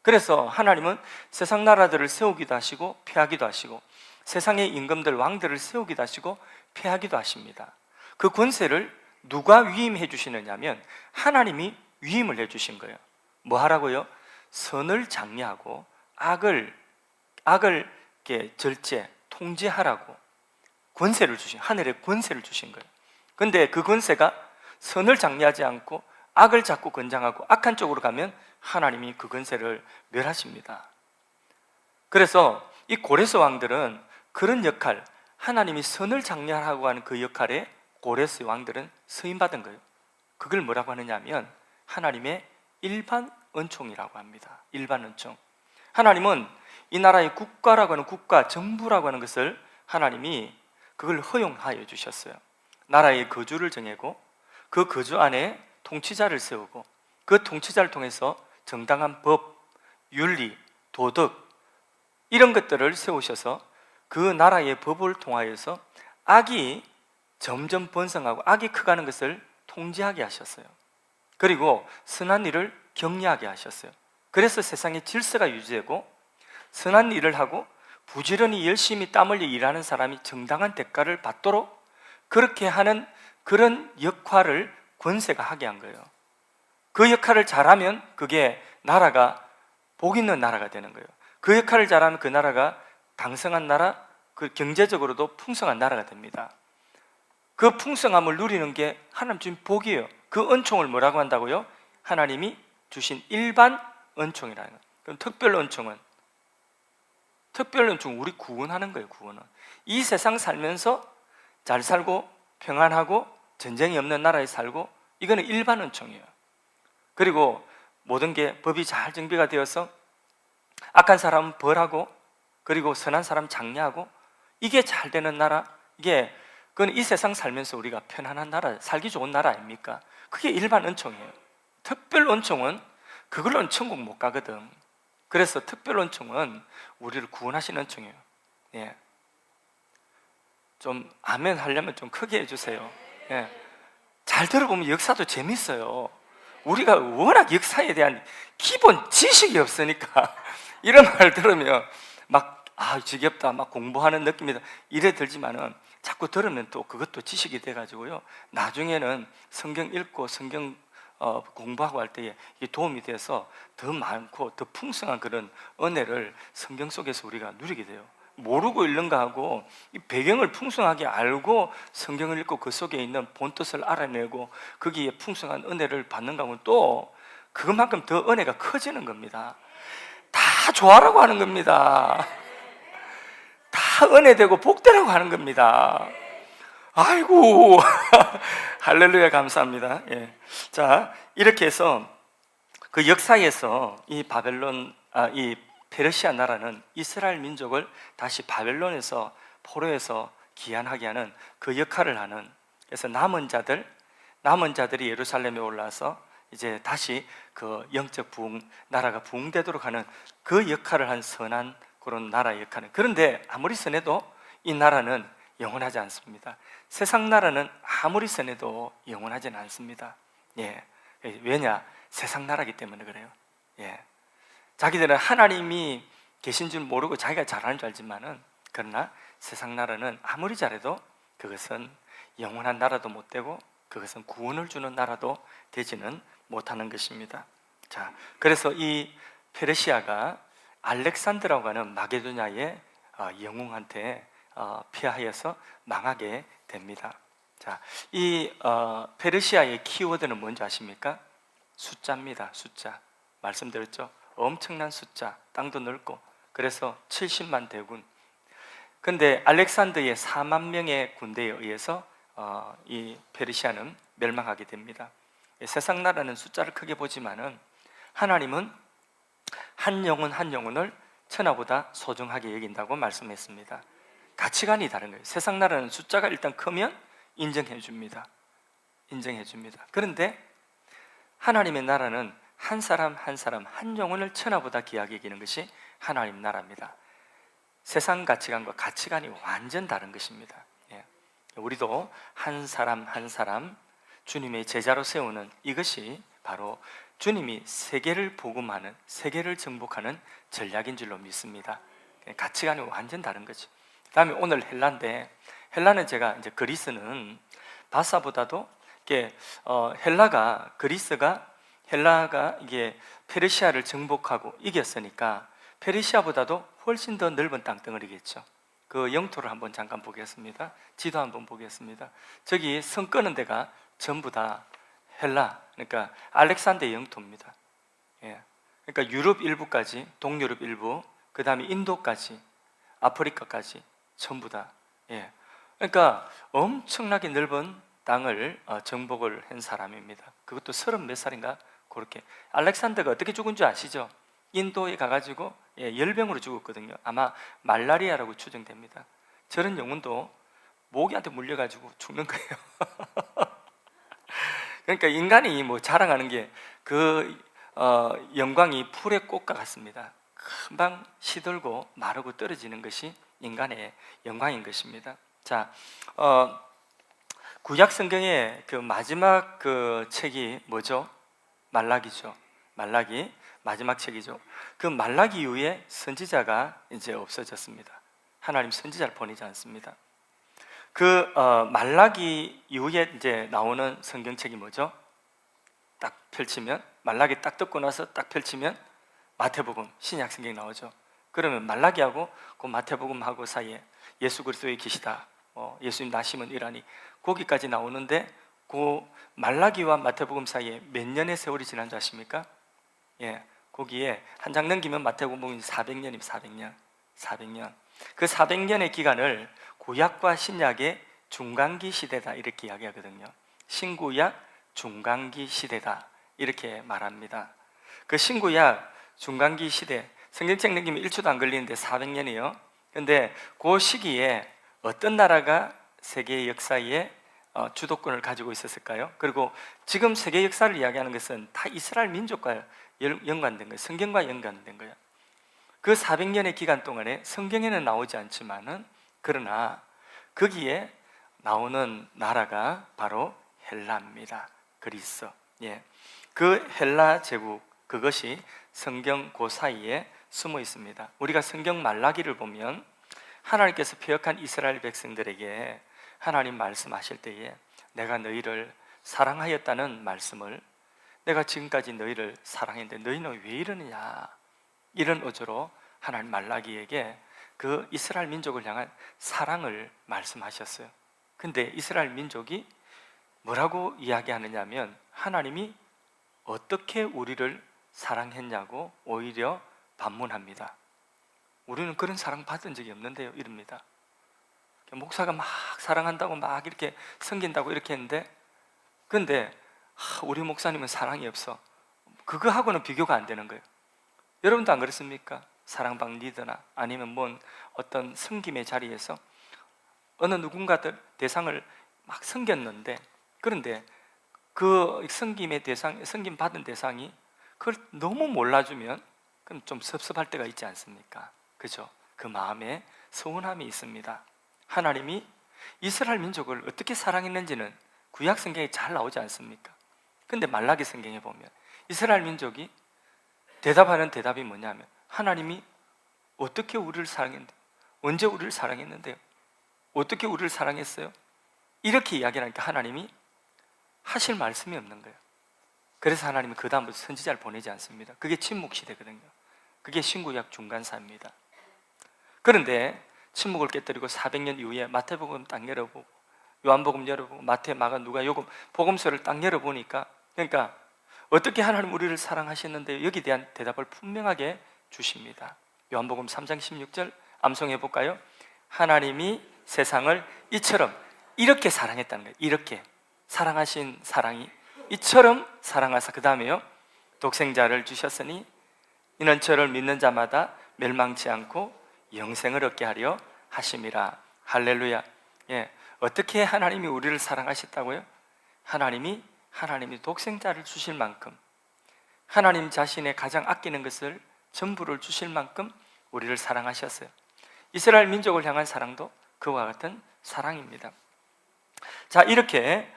그래서 하나님은 세상 나라들을 세우기도 하시고 폐하기도 하시고 세상의 임금들 왕들을 세우기도 하시고 폐하기도 하십니다. 그 권세를 누가 위임해 주시느냐 하면 하나님이 위임을 해 주신 거예요. 뭐 하라고요? 선을 장려하고 악을 절제, 통제하라고 권세를 주신, 하늘의 권세를 주신 거예요. 근데 그 권세가 선을 장려하지 않고 악을 자꾸 권장하고 악한 쪽으로 가면 하나님이 그 권세를 멸하십니다. 그래서 이 고레스 왕들은 그런 역할, 하나님이 선을 장려하고 하는 그 역할에 고레스 왕들은 쓰임받은 거예요. 그걸 뭐라고 하느냐 하면 하나님의 일반 은총이라고 합니다. 일반 은총. 하나님은 이 나라의 국가라고 하는 국가, 정부라고 하는 것을 하나님이 그걸 허용하여 주셨어요. 나라의 거주를 정하고 그 거주 안에 통치자를 세우고 그 통치자를 통해서 정당한 법, 윤리, 도덕 이런 것들을 세우셔서 그 나라의 법을 통하여서 악이 점점 번성하고 악이 커가는 것을 통제하게 하셨어요. 그리고 선한 일을 격려하게 하셨어요. 그래서 세상의 질서가 유지되고 선한 일을 하고 부지런히 열심히 땀 흘려 일하는 사람이 정당한 대가를 받도록 그렇게 하는 그런 역할을 권세가 하게 한 거예요. 그 역할을 잘하면 그게 나라가 복 있는 나라가 되는 거예요. 그 역할을 잘하면 그 나라가 강성한 나라, 그 경제적으로도 풍성한 나라가 됩니다. 그 풍성함을 누리는 게 하나님 주신 복이에요. 그 은총을 뭐라고 한다고요? 하나님이 주신 일반 은총이라는 거예요. 그럼 특별 은총은 우리 구원하는 거예요. 구원은 이 세상 살면서 잘 살고 평안하고 전쟁이 없는 나라에 살고 이거는 일반 은총이에요. 그리고 모든 게 법이 잘 정비가 되어서 악한 사람은 벌하고 그리고 선한 사람 장려하고 이게 잘 되는 나라, 그건 이 세상 살면서 우리가 편안한 나라, 살기 좋은 나라 아닙니까? 그게 일반 은총이에요. 특별 은총은 그걸로는 천국 못 가거든. 그래서 특별 은총은 우리를 구원하시는 은총이에요. 좀 아멘 하려면 좀 크게 해주세요. 예. 잘 들어보면 역사도 재밌어요. 우리가 워낙 역사에 대한 기본 지식이 없으니까 이런 말 들으면 막 지겹다, 막 공부하는 느낌이다 이래 들지만은 자꾸 들으면 또 그것도 지식이 돼가지고요, 나중에는 성경 읽고 성경 공부하고 할 때에 이게 도움이 돼서 더 많고 더 풍성한 그런 은혜를 성경 속에서 우리가 누리게 돼요. 모르고 읽는가 하고 이 배경을 풍성하게 알고 성경을 읽고 그 속에 있는 본뜻을 알아내고 거기에 풍성한 은혜를 받는가 하면 또 그것만큼 더 은혜가 커지는 겁니다. 다 좋아라고 하는 겁니다. 다 은혜되고 복되라고 하는 겁니다. 아이고 할렐루야, 감사합니다. 예. 자, 이렇게 해서 그 역사에서 이 바벨론, 이 페르시아 나라는 이스라엘 민족을 다시 바벨론에서, 포로에서 귀환하게 하는 그 역할을 하는, 그래서 남은 자들이 예루살렘에 올라와서 이제 다시 그 영적 부흥, 나라가 부흥되도록 하는 그 역할을 한 선한 그런 나라의 역할은, 그런데 아무리 선해도 이 나라는 영원하지 않습니다. 세상 나라는 아무리 선해도 영원하지는 않습니다. 예. 왜냐? 세상 나라기 때문에 그래요. 예. 자기들은 하나님이 계신 줄 모르고 자기가 잘하는 줄 알지만은, 그러나 세상 나라는 아무리 잘해도 그것은 영원한 나라도 못 되고 그것은 구원을 주는 나라도 되지는 못하는 것입니다. 자, 그래서 이 페르시아가 알렉산드라고 하는 마게도냐의 영웅한테 피하여서 망하게 됩니다. 자, 이 페르시아의 키워드는 뭔지 아십니까? 숫자입니다. 숫자. 말씀드렸죠? 엄청난 숫자, 땅도 넓고. 그래서 70만 대군. 근데 알렉산더의 4만 명의 군대에 의해서 이 페르시아는 멸망하게 됩니다. 세상 나라는 숫자를 크게 보지만은 하나님은 한 영혼 한 영혼을 천하보다 소중하게 여긴다고 말씀했습니다. 가치관이 다른 거예요. 세상 나라는 숫자가 일단 크면 인정해 줍니다. 그런데 하나님의 나라는 한 사람 한 사람 한 영혼을 천하보다 귀하게 여기는 것이 하나님 나라입니다. 세상 가치관과 가치관이 완전 다른 것입니다. 예. 우리도 한 사람 한 사람 주님의 제자로 세우는 이것이 바로 주님이 세계를 복음하는, 세계를 정복하는 전략인 줄로 믿습니다. 가치관이 완전 다른 거죠. 그 다음에 오늘 헬라인데, 헬라는 제가 이제 그리스는 바사보다도 이게 헬라가 이게 페르시아를 정복하고 이겼으니까 페르시아보다도 훨씬 더 넓은 땅덩어리겠죠. 그 영토를 한번 잠깐 보겠습니다. 지도 한번 보겠습니다. 저기 성 끄는 데가 전부 다 헬라, 그러니까 알렉산더의 영토입니다. 예. 그러니까 유럽 일부까지, 동유럽 일부, 그 다음에 인도까지, 아프리카까지 전부 다. 예. 그러니까 엄청나게 넓은 땅을 정복을 한 사람입니다. 그것도 30몇 살인가 그렇게. 알렉산더가 어떻게 죽은 줄 아시죠? 인도에 가가지고 열병으로 죽었거든요. 아마 말라리아라고 추정됩니다. 저런 영혼도 모기한테 물려가지고 죽는 거예요. 그러니까 인간이 뭐 자랑하는 게 그 영광이 풀의 꽃과 같습니다. 금방 시들고 마르고 떨어지는 것이 인간의 영광인 것입니다. 자, 구약 성경의 그 마지막 그 책이 뭐죠? 말라기죠. 말라기 마지막 책이죠. 그 말라기 이후에 선지자가 이제 없어졌습니다. 하나님 선지자를 보내지 않습니다. 그 말라기 이후에 이제 나오는 성경책이 뭐죠? 딱 펼치면, 말라기 딱 듣고 나서 딱 펼치면 마태복음, 신약 성경이 나오죠. 그러면 말라기하고 그 마태복음하고 사이에 예수 그리스도의 계시다, 예수님 나심은 이라니, 거기까지 나오는데 그 말라기와 마태복음 사이에 몇 년의 세월이 지난 줄 아십니까? 예, 거기에 한 장 넘기면 마태복음이 400년입니다. 400년. 그 400년의 기간을 구약과 신약의 중간기 시대다 이렇게 이야기하거든요. 신구약 중간기 시대다 이렇게 말합니다. 그 신구약 중간기 시대, 성경책 넘기면 1초도 안 걸리는데 400년이요. 근데 그 시기에 어떤 나라가 세계 역사에 주도권을 가지고 있었을까요? 그리고 지금 세계 역사를 이야기하는 것은 다 이스라엘 민족과 연관된 거예요. 성경과 연관된 거예요. 그 400년의 기간 동안에 성경에는 나오지 않지만은, 그러나 거기에 나오는 나라가 바로 헬라입니다. 그리스. 예. 그 헬라 제국, 그것이 성경 그 사이에 숨어 있습니다. 우리가 성경 말라기를 보면 하나님께서 표역한 이스라엘 백성들에게 하나님 말씀하실 때에 내가 너희를 사랑하였다는 말씀을, 내가 지금까지 너희를 사랑했는데 너희는 왜 이러느냐, 이런 어조로 하나님 말라기에게 그 이스라엘 민족을 향한 사랑을 말씀하셨어요. 근데 이스라엘 민족이 뭐라고 이야기하느냐 하면 하나님이 어떻게 우리를 사랑했냐고 오히려 반문합니다. 우리는 그런 사랑 받은 적이 없는데요, 이럽니다. 목사가 막 사랑한다고 막 이렇게 섬긴다고 이렇게 했는데, 근데 우리 목사님은 사랑이 없어. 그거하고는 비교가 안 되는 거예요. 여러분도 안 그렇습니까? 사랑방 리더나 아니면 뭔 어떤 섬김의 자리에서 어느 누군가들 대상을 막 섬겼는데, 그런데 그 섬김의 대상, 섬김 받은 대상이 그걸 너무 몰라주면 그럼 좀 섭섭할 때가 있지 않습니까? 그죠? 그 마음에 서운함이 있습니다. 하나님이 이스라엘 민족을 어떻게 사랑했는지는 구약 성경에 잘 나오지 않습니까? 근데 말라기 성경에 보면 이스라엘 민족이 대답하는 대답이 뭐냐면 하나님이 어떻게 우리를 사랑했는데, 언제 우리를 사랑했는데요? 어떻게 우리를 사랑했어요? 이렇게 이야기하니까 하나님이 하실 말씀이 없는 거예요. 그래서 하나님은 그 다음부터 선지자를 보내지 않습니다. 그게 침묵 시대거든요. 그게 신구약 중간사입니다. 그런데 침묵을 깨뜨리고 400년 이후에 마태복음 딱 열어보고 요한복음 열어보고 마태, 마가, 누가, 요금 복음서를 딱 열어보니까, 그러니까 어떻게 하나님 우리를 사랑하셨는데 여기에 대한 대답을 분명하게 주십니다. 요한복음 3장 16절 암송해 볼까요? 하나님이 세상을 이처럼, 이렇게 사랑했다는 거예요. 이렇게 사랑하신 사랑이 이처럼 사랑하사, 그 다음에요, 독생자를 주셨으니 이는 저를 믿는 자마다 멸망치 않고 영생을 얻게 하려 하심이라. 할렐루야. 예. 어떻게 하나님이 우리를 사랑하셨다고요? 하나님이 독생자를 주실 만큼, 하나님 자신의 가장 아끼는 것을 전부를 주실 만큼 우리를 사랑하셨어요. 이스라엘 민족을 향한 사랑도 그와 같은 사랑입니다. 자, 이렇게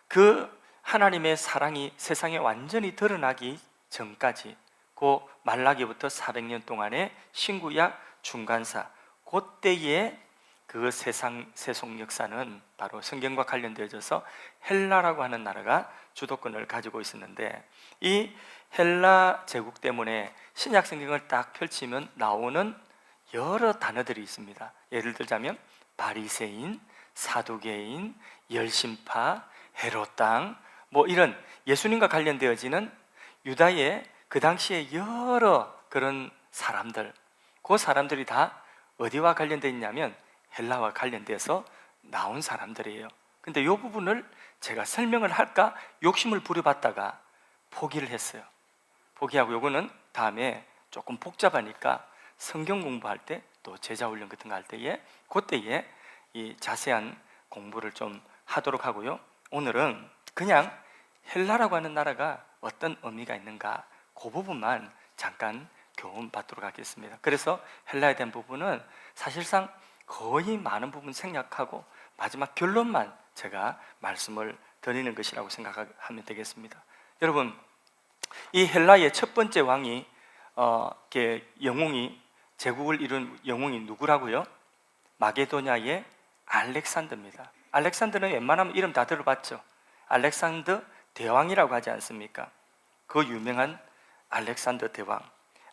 그 하나님의 사랑이 세상에 완전히 드러나기 전까지, 그 말라기부터 400년 동안의 신구약 중간사, 그때의 그 세속 역사는 바로 성경과 관련되어져서 헬라라고 하는 나라가 주도권을 가지고 있었는데, 이 헬라 제국 때문에 신약 성경을 딱 펼치면 나오는 여러 단어들이 있습니다. 예를 들자면 바리새인, 사두개인, 열심파, 헤롯 땅, 뭐 이런 예수님과 관련되어지는 유다의 그 당시에 여러 그런 사람들, 그 사람들이 다 어디와 관련되어 있냐면 헬라와 관련돼서 나온 사람들이에요. 근데 이 부분을 제가 설명을 할까 욕심을 부려봤다가 포기를 했어요. 포기하고 요거는 다음에 조금 복잡하니까 성경 공부할 때, 또 제자훈련 같은 거 할 때에 그때에 이 자세한 공부를 좀 하도록 하고요. 오늘은 그냥 헬라라고 하는 나라가 어떤 의미가 있는가, 그 부분만 잠깐 교훈 받도록 하겠습니다. 그래서 헬라에 대한 부분은 사실상 거의 많은 부분 생략하고 마지막 결론만 제가 말씀을 드리는 것이라고 생각하면 되겠습니다. 여러분, 이 헬라의 첫 번째 왕이 영웅이, 제국을 이룬 영웅이 누구라고요? 마게도냐의 알렉산더입니다. 알렉산더는 웬만하면 이름 다 들어봤죠. 알렉산더 대왕이라고 하지 않습니까? 그 유명한 알렉산더 대왕.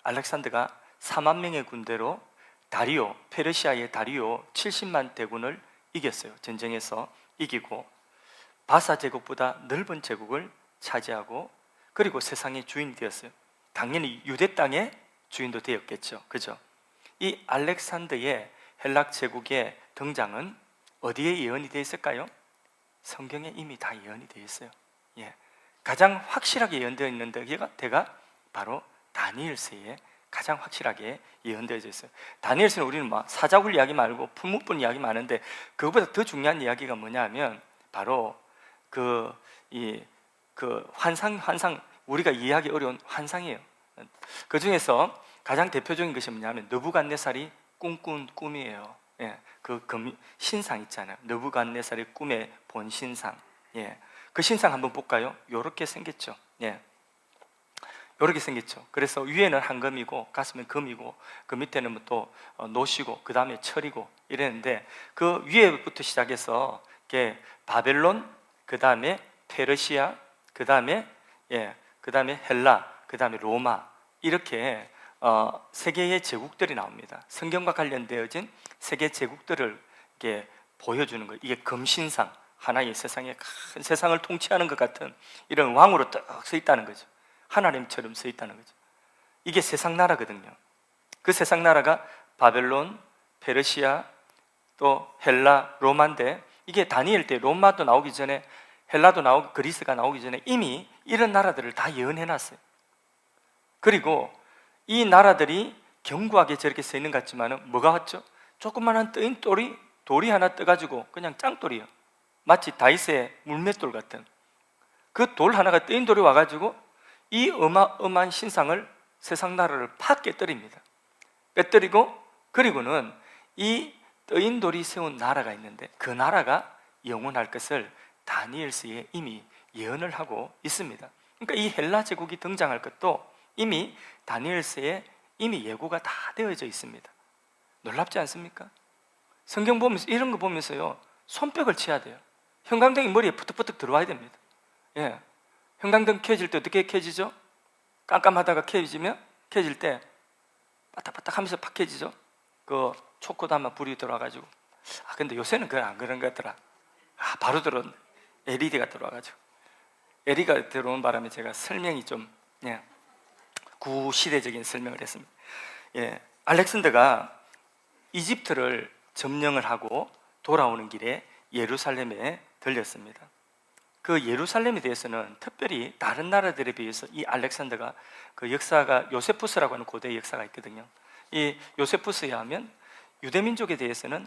알렉산더가 4만 명의 군대로 다리오, 페르시아의 다리오 70만 대군을 이겼어요. 전쟁에서 이기고 바사 제국보다 넓은 제국을 차지하고, 그리고 세상의 주인이 되었어요. 당연히 유대 땅의 주인도 되었겠죠. 그죠? 이 알렉산더의 헬락 제국의 등장은 어디에 예언이 되어 있을까요? 성경에 이미 다 예언이 되어 있어요. 예. 가장 확실하게 예언되어 있는 데가 바로 다니엘서에 가장 확실하게 예언되어 있어요. 다니엘서는 우리는 막 사자굴 이야기 말고 풀무불 이야기 많은데, 그것보다 더 중요한 이야기가 뭐냐면 바로 그 환상, 우리가 이해하기 어려운 환상이에요. 그 중에서 가장 대표적인 것이 뭐냐면 느부갓네살이 꿈꾼 꿈이에요. 예, 신상 있잖아요. 느부갓네살의 꿈에 본 신상. 예, 그 신상 한번 볼까요? 요렇게 생겼죠. 예, 요렇게 생겼죠. 그래서 위에는 황금이고 가슴은 금이고 그 밑에는 또 노시고 그 다음에 철이고 이랬는데, 그 위에부터 시작해서 이게 바벨론, 그 다음에 페르시아, 그 다음에 그 다음에 헬라, 그 다음에 로마, 이렇게 세 개의 제국들이 나옵니다. 성경과 관련되어진 세 개 제국들을 이렇게 보여주는 거예요. 이게 금신상, 하나의 세상에 큰 세상을 통치하는 것 같은 이런 왕으로 딱 서 있다는 거죠. 하나님처럼 서 있다는 거죠. 이게 세상 나라거든요. 그 세상 나라가 바벨론, 페르시아, 또 헬라, 로마인데, 이게 다니엘 때 로마도 나오기 전에, 헬라도 나오고 그리스가 나오기 전에 이미 이런 나라들을 다 예언해놨어요. 그리고 이 나라들이 견고하게 저렇게 서 있는 것 같지만 뭐가 왔죠? 조그만한 떠인 돌이 하나 떠가지고 그냥 짱돌이요. 마치 다이스의 물맷돌 같은 그 돌 하나가 떠인 돌이 와가지고 이 어마어마한 신상을, 세상 나라를 팍 깨뜨립니다. 깨뜨리고, 그리고는 이 떠인 돌이 세운 나라가 있는데 그 나라가 영원할 것을 다니엘서에 이미 예언을 하고 있습니다. 그러니까 이 헬라 제국이 등장할 것도 이미 다니엘서에 이미 예고가 다 되어져 있습니다. 놀랍지 않습니까? 성경 보면서 이런 거 보면서요, 손뼉을 쳐야 돼요. 형광등이 머리에 푸득푸득 들어와야 됩니다. 예, 형광등 켜질 때 어떻게 켜지죠? 깜깜하다가 켜질 때 바닥바닥 하면서 팍 켜지죠? 그 초코다마 불이 들어와가지고, 근데 요새는 그건 안 그런 것 같더라. 바로 들어온 LED가 들어와가지고, LED가 들어온 바람에 제가 설명이 좀 구시대적인 설명을 했습니다. 알렉산더가 이집트를 점령을 하고 돌아오는 길에 예루살렘에 들렸습니다. 그 예루살렘에 대해서는 특별히 다른 나라들에 비해서 이 알렉산더가, 그 역사가 요세푸스라고 하는 고대 역사가 있거든요. 이 요세푸스에 하면 유대민족에 대해서는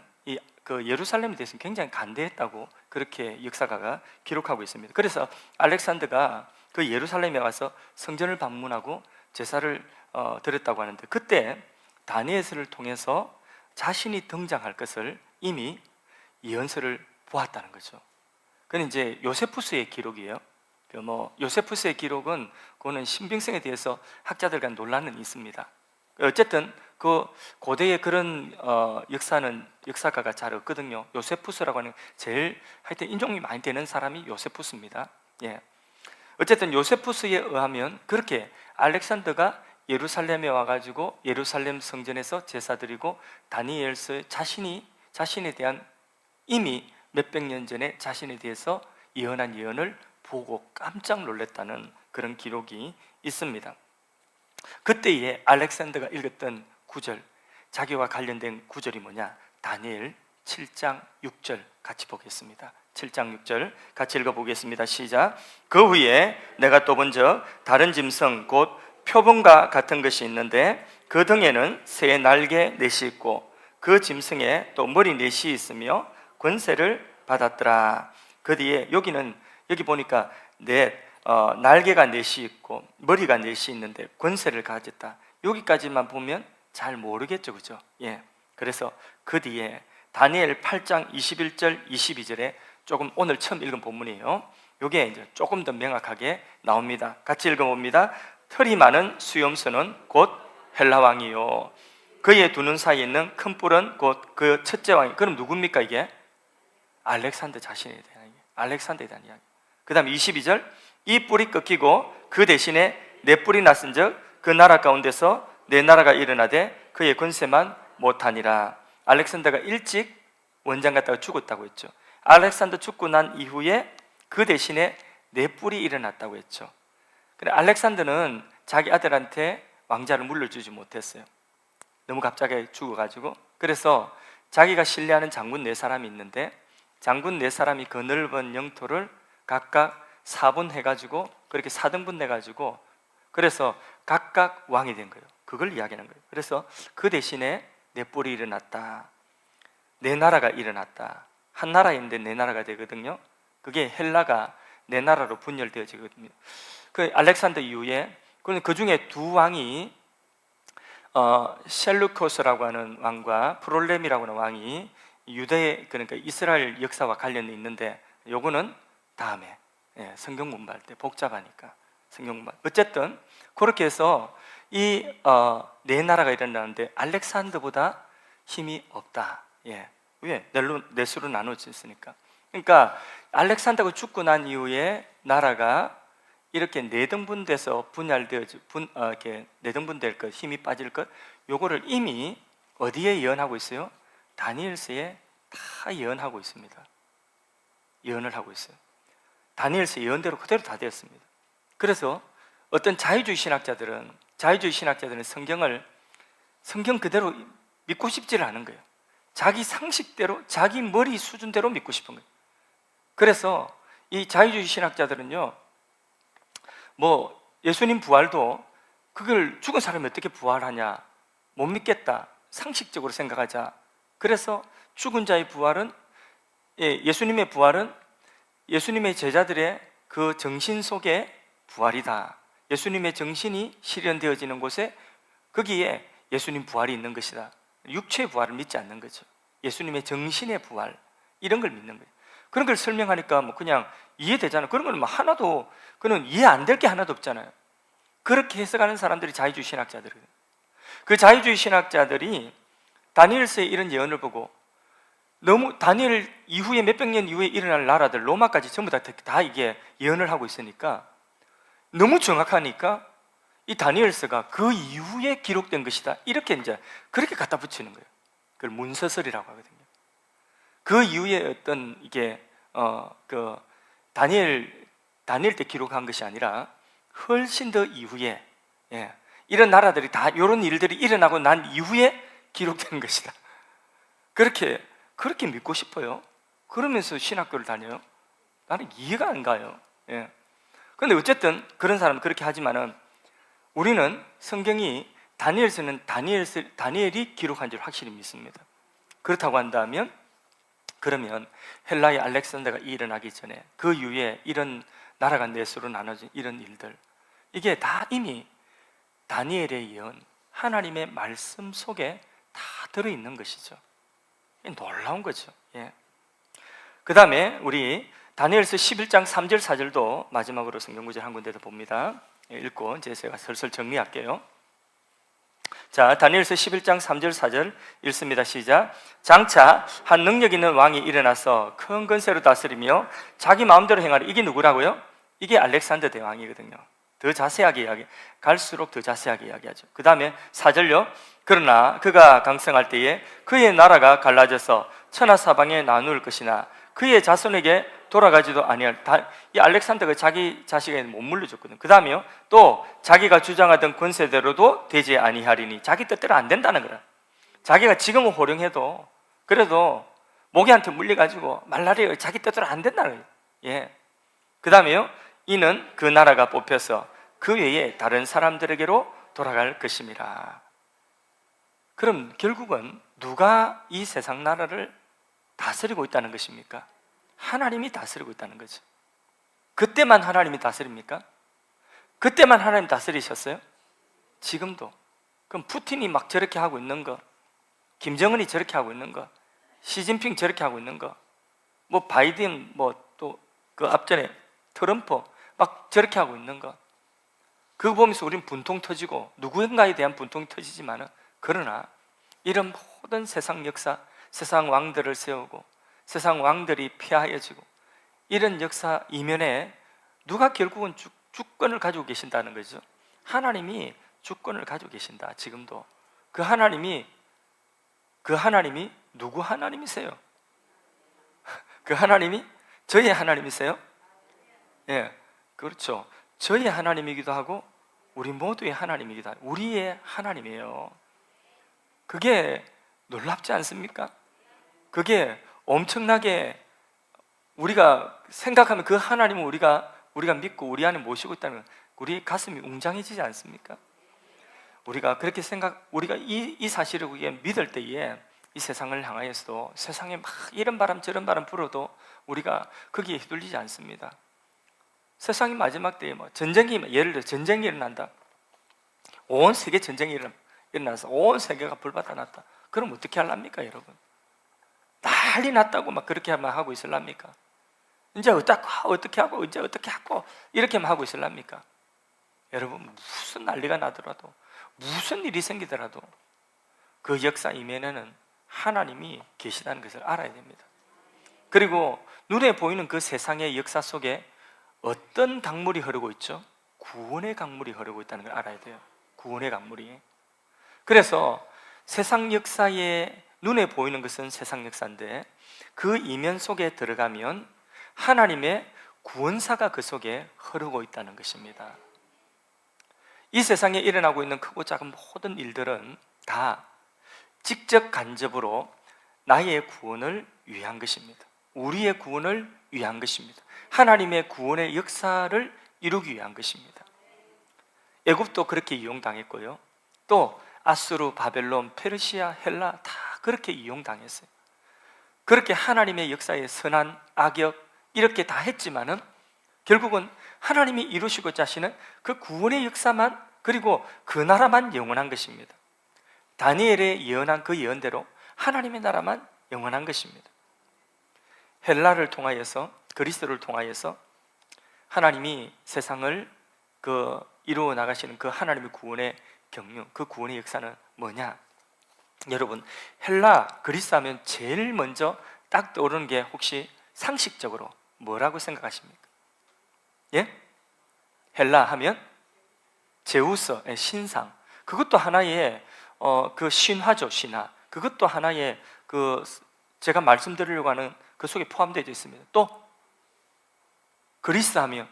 그 예루살렘에 대해서는 굉장히 간대했다고 그렇게 역사가가 기록하고 있습니다. 그래서 알렉산더가 그 예루살렘에 와서 성전을 방문하고 제사를 드렸다고 하는데, 그때 다니엘서를 통해서 자신이 등장할 것을 이미 예언서를 보았다는 거죠. 그건 이제 요세푸스의 기록이에요. 요세푸스의 기록은 그거는 신빙성에 대해서 학자들 간 논란은 있습니다. 어쨌든 그 고대의 그런 역사가가 잘 없거든요. 요세푸스라고 하는 제일 하여튼 인종이 많이 되는 사람이 요세푸스입니다. 어쨌든 요세푸스에 의하면 그렇게 알렉산더가 예루살렘에 와가지고 예루살렘 성전에서 제사드리고 다니엘서에 자신에 대한 이미 몇백 년 전에 자신에 대해서 예언한 예언을 보고 깜짝 놀랐다는 그런 기록이 있습니다. 그때에 알렉산더가 읽었던 구절, 자기와 관련된 구절이 뭐냐? 다니엘 7장 6절 같이 보겠습니다. 7장 6절 같이 읽어보겠습니다. 시작. 그 후에 내가 또 본 적 다른 짐승 곧 표범과 같은 것이 있는데 그 등에는 새 날개 넷이 있고 그 짐승에 또 머리 넷이 있으며 권세를 받았더라. 그 뒤에 여기 보니까 날개가 넷이 있고 머리가 넷이 있는데 권세를 가졌다. 여기까지만 보면 잘 모르겠죠, 그죠? 그래서 그 뒤에 다니엘 8장 21절 22절에 조금 오늘 처음 읽은 본문이에요. 이게 이제 조금 더 명확하게 나옵니다. 같이 읽어봅니다. 털이 많은 수염소는 곧 헬라 왕이요 그의 두 눈 사이에 있는 큰 뿔은 곧 그 첫째 왕이. 그럼 누굽니까 이게? 알렉산더 자신에 대한 이야기, 알렉산더에 대한 이야기. 그 다음 22절, 이 뿔이 꺾이고 그 대신에 네 뿔이 났은즉 그 나라 가운데서 네 나라가 일어나되 그의 권세만 못하니라. 알렉산더가 일찍 원장 갔다가 죽었다고 했죠. 알렉산더 죽고 난 이후에 그 대신에 네 뿔이 일어났다고 했죠. 그래, 알렉산더는 자기 아들한테 왕자를 물려주지 못했어요. 너무 갑자기 죽어가지고. 그래서 자기가 신뢰하는 장군 네 사람이 있는데 장군 네 사람이 그 넓은 영토를 각각 4분 해가지고 그렇게 4등분 내가지고 그래서 각각 왕이 된 거예요. 그걸 이야기하는 거예요. 그래서 그 대신에 네 뿔이 일어났다. 네 나라가 일어났다. 한 나라인데 네 나라가 되거든요. 그게 헬라가 네 나라로 분열되어지거든요. 그 알렉산더 이후에 그 중에 두 왕이 셀루코스라고 하는 왕과 프롤렘이라고 하는 왕이 유대, 그러니까 이스라엘 역사와 관련이 있는데, 요거는 다음에 성경 공부할 때 복잡하니까 성경 공부. 어쨌든 그렇게 해서 이 네 나라가 일어나는데 알렉산더보다 힘이 없다. 왜? 넷으로 나눠졌으니까. 그러니까 알렉산더가 죽고 난 이후에 나라가 이렇게 네등분돼서 이렇게 네등분될 것, 힘이 빠질 것, 요거를 이미 어디에 예언하고 있어요? 다니엘서에 다 예언하고 있습니다. 예언을 하고 있어요. 다니엘서 예언대로 그대로 다 되었습니다. 그래서 어떤 자유주의 신학자들은 성경 그대로 믿고 싶지를 않은 거예요. 자기 상식대로, 자기 머리 수준대로 믿고 싶은 거예요. 그래서 이 자유주의 신학자들은요, 뭐 예수님 부활도 그걸 죽은 사람이 어떻게 부활하냐, 못 믿겠다, 상식적으로 생각하자. 그래서 죽은 자의 부활은, 예수님의 부활은 예수님의 제자들의 그 정신 속의 부활이다. 예수님의 정신이 실현되어지는 곳에 거기에 예수님 부활이 있는 것이다. 육체의 부활을 믿지 않는 거죠. 예수님의 정신의 부활, 이런 걸 믿는 거예요. 그런 걸 설명하니까 뭐 그냥 이해되잖아요. 그런 건 뭐 하나도, 그는 이해 안 될 게 하나도 없잖아요. 그렇게 해석하는 사람들이 자유주의 신학자들이에요. 그 자유주의 신학자들이 다니엘서의 이런 예언을 보고, 너무 다니엘 이후에 몇백 년 이후에 일어날 나라들, 로마까지 전부 다 이게 예언을 하고 있으니까, 너무 정확하니까 이 다니엘서가 그 이후에 기록된 것이다, 이렇게 이제 그렇게 갖다 붙이는 거예요. 그걸 문서설이라고 하거든요. 그 이후에 어떤 이게 그 다니엘 때 기록한 것이 아니라 훨씬 더 이후에, 이런 나라들이 다 이런 일들이 일어나고 난 이후에 기록된 것이다. 그렇게 믿고 싶어요. 그러면서 신학교를 다녀요. 나는 이해가 안 가요. 그런데 어쨌든 그런 사람은 그렇게 하지만은, 우리는 성경이 다니엘서는 다니엘이 기록한 줄 확실히 믿습니다. 그렇다고 한다면, 그러면 헬라의 알렉산더가 일어나기 전에 그 이후에 이런 나라가 넷으로 나눠진 이런 일들, 이게 다 이미 다니엘의 예언, 하나님의 말씀 속에 다 들어있는 것이죠. 놀라운 거죠. 그 다음에 우리 다니엘서 11장 3절 4절도 마지막으로 성경구절 한 군데 더 봅니다. 읽고 이제 제가 슬슬 정리할게요. 자, 다니엘서 11장 3절 4절 읽습니다. 시작. 장차 한 능력 있는 왕이 일어나서 큰 권세로 다스리며 자기 마음대로 행하리. 이게 누구라고요? 이게 알렉산더 대왕이거든요. 더 자세하게 갈수록 더 자세하게 이야기하죠. 그 다음에 4절요. 그러나 그가 강성할 때에 그의 나라가 갈라져서 천하사방에 나눌 것이나 그의 자손에게 돌아가지도 아니할. 이 알렉산더가 자기 자식에게 못 물려줬거든요. 그 다음에요, 또 자기가 주장하던 권세대로도 되지 아니하리니, 자기 뜻대로 안 된다는 거라. 자기가 지금은 호령해도 그래도 모기한테 물려가지고 말라리에 자기 뜻대로 안 된다는 거예요. 그 다음에요, 이는 그 나라가 뽑혀서 그 외에 다른 사람들에게로 돌아갈 것임이라. 그럼 결국은 누가 이 세상 나라를 다스리고 있다는 것입니까? 하나님이 다스리고 있다는 거죠. 그때만 하나님이 다스립니까? 그때만 하나님 다스리셨어요? 지금도. 그럼 푸틴이 막 저렇게 하고 있는 거, 김정은이 저렇게 하고 있는 거, 시진핑 저렇게 하고 있는 거, 뭐 바이든, 뭐 또 그 앞전에 트럼프 막 저렇게 하고 있는 거, 그거 보면서 우리는 분통 터지고 누구인가에 대한 분통이 터지지만은, 그러나 이런 모든 세상 역사, 세상 왕들을 세우고 세상 왕들이 폐하여지고 이런 역사 이면에 누가 결국은 주권을 가지고 계신다는 거죠. 하나님이 주권을 가지고 계신다. 지금도 그 하나님이 누구 하나님이세요? 그 하나님이 저희 하나님이세요? 그렇죠. 저희 하나님이기도 하고 우리 모두의 하나님이기도 하고 우리의 하나님이에요. 그게 놀랍지 않습니까? 그게 엄청나게 우리가 생각하면 그 하나님을 우리가 믿고 우리 안에 모시고 있다는, 우리 가슴이 웅장해지지 않습니까? 우리가 그렇게 우리가 이 사실을 믿을 때에 이 세상을 향하여서도 세상에 막 이런 바람 저런 바람 불어도 우리가 거기에 휘둘리지 않습니다. 세상이 마지막 때에 뭐 전쟁이, 예를 들어 전쟁이 일어난다. 온 세계 전쟁이 일어나서 온 세계가 불바다 났다. 그럼 어떻게 하랍니까, 여러분? 난리 났다고 막 그렇게만 하고 있을랍니까? 이제 어떻게 하고 이제 어떻게 하고 이렇게만 하고 있을랍니까? 여러분, 무슨 난리가 나더라도, 무슨 일이 생기더라도 그 역사 이면에는 하나님이 계시다는 것을 알아야 됩니다. 그리고 눈에 보이는 그 세상의 역사 속에 어떤 강물이 흐르고 있죠? 구원의 강물이 흐르고 있다는 걸 알아야 돼요. 구원의 강물이. 그래서 세상 역사에 눈에 보이는 것은 세상 역사인데, 그 이면 속에 들어가면 하나님의 구원사가 그 속에 흐르고 있다는 것입니다. 이 세상에 일어나고 있는 크고 작은 모든 일들은 다 직접 간접으로 나의 구원을 위한 것입니다. 우리의 구원을 위한 것입니다. 하나님의 구원의 역사를 이루기 위한 것입니다. 애굽도 그렇게 이용당했고요, 또 아수르, 바벨론, 페르시아, 헬라 다 그렇게 이용당했어요. 그렇게 하나님의 역사에 선한, 악역 이렇게 다 했지만은 결국은 하나님이 이루시고자 하시는 그 구원의 역사만, 그리고 그 나라만 영원한 것입니다. 다니엘의 예언한 그 예언대로 하나님의 나라만 영원한 것입니다. 헬라를 통하여서, 그리스도를 통하여서 하나님이 세상을 이루어 나가시는 그 하나님의 구원의 경륜, 그 구원의 역사는 뭐냐? 여러분, 헬라, 그리스 하면 제일 먼저 딱 떠오르는 게 혹시 상식적으로 뭐라고 생각하십니까? 예? 헬라 하면 제우스의 신상, 그것도 하나의 그 신화죠, 신화. 그것도 하나의 제가 말씀드리려고 하는 그 속에 포함되어 있습니다. 또 그리스 하면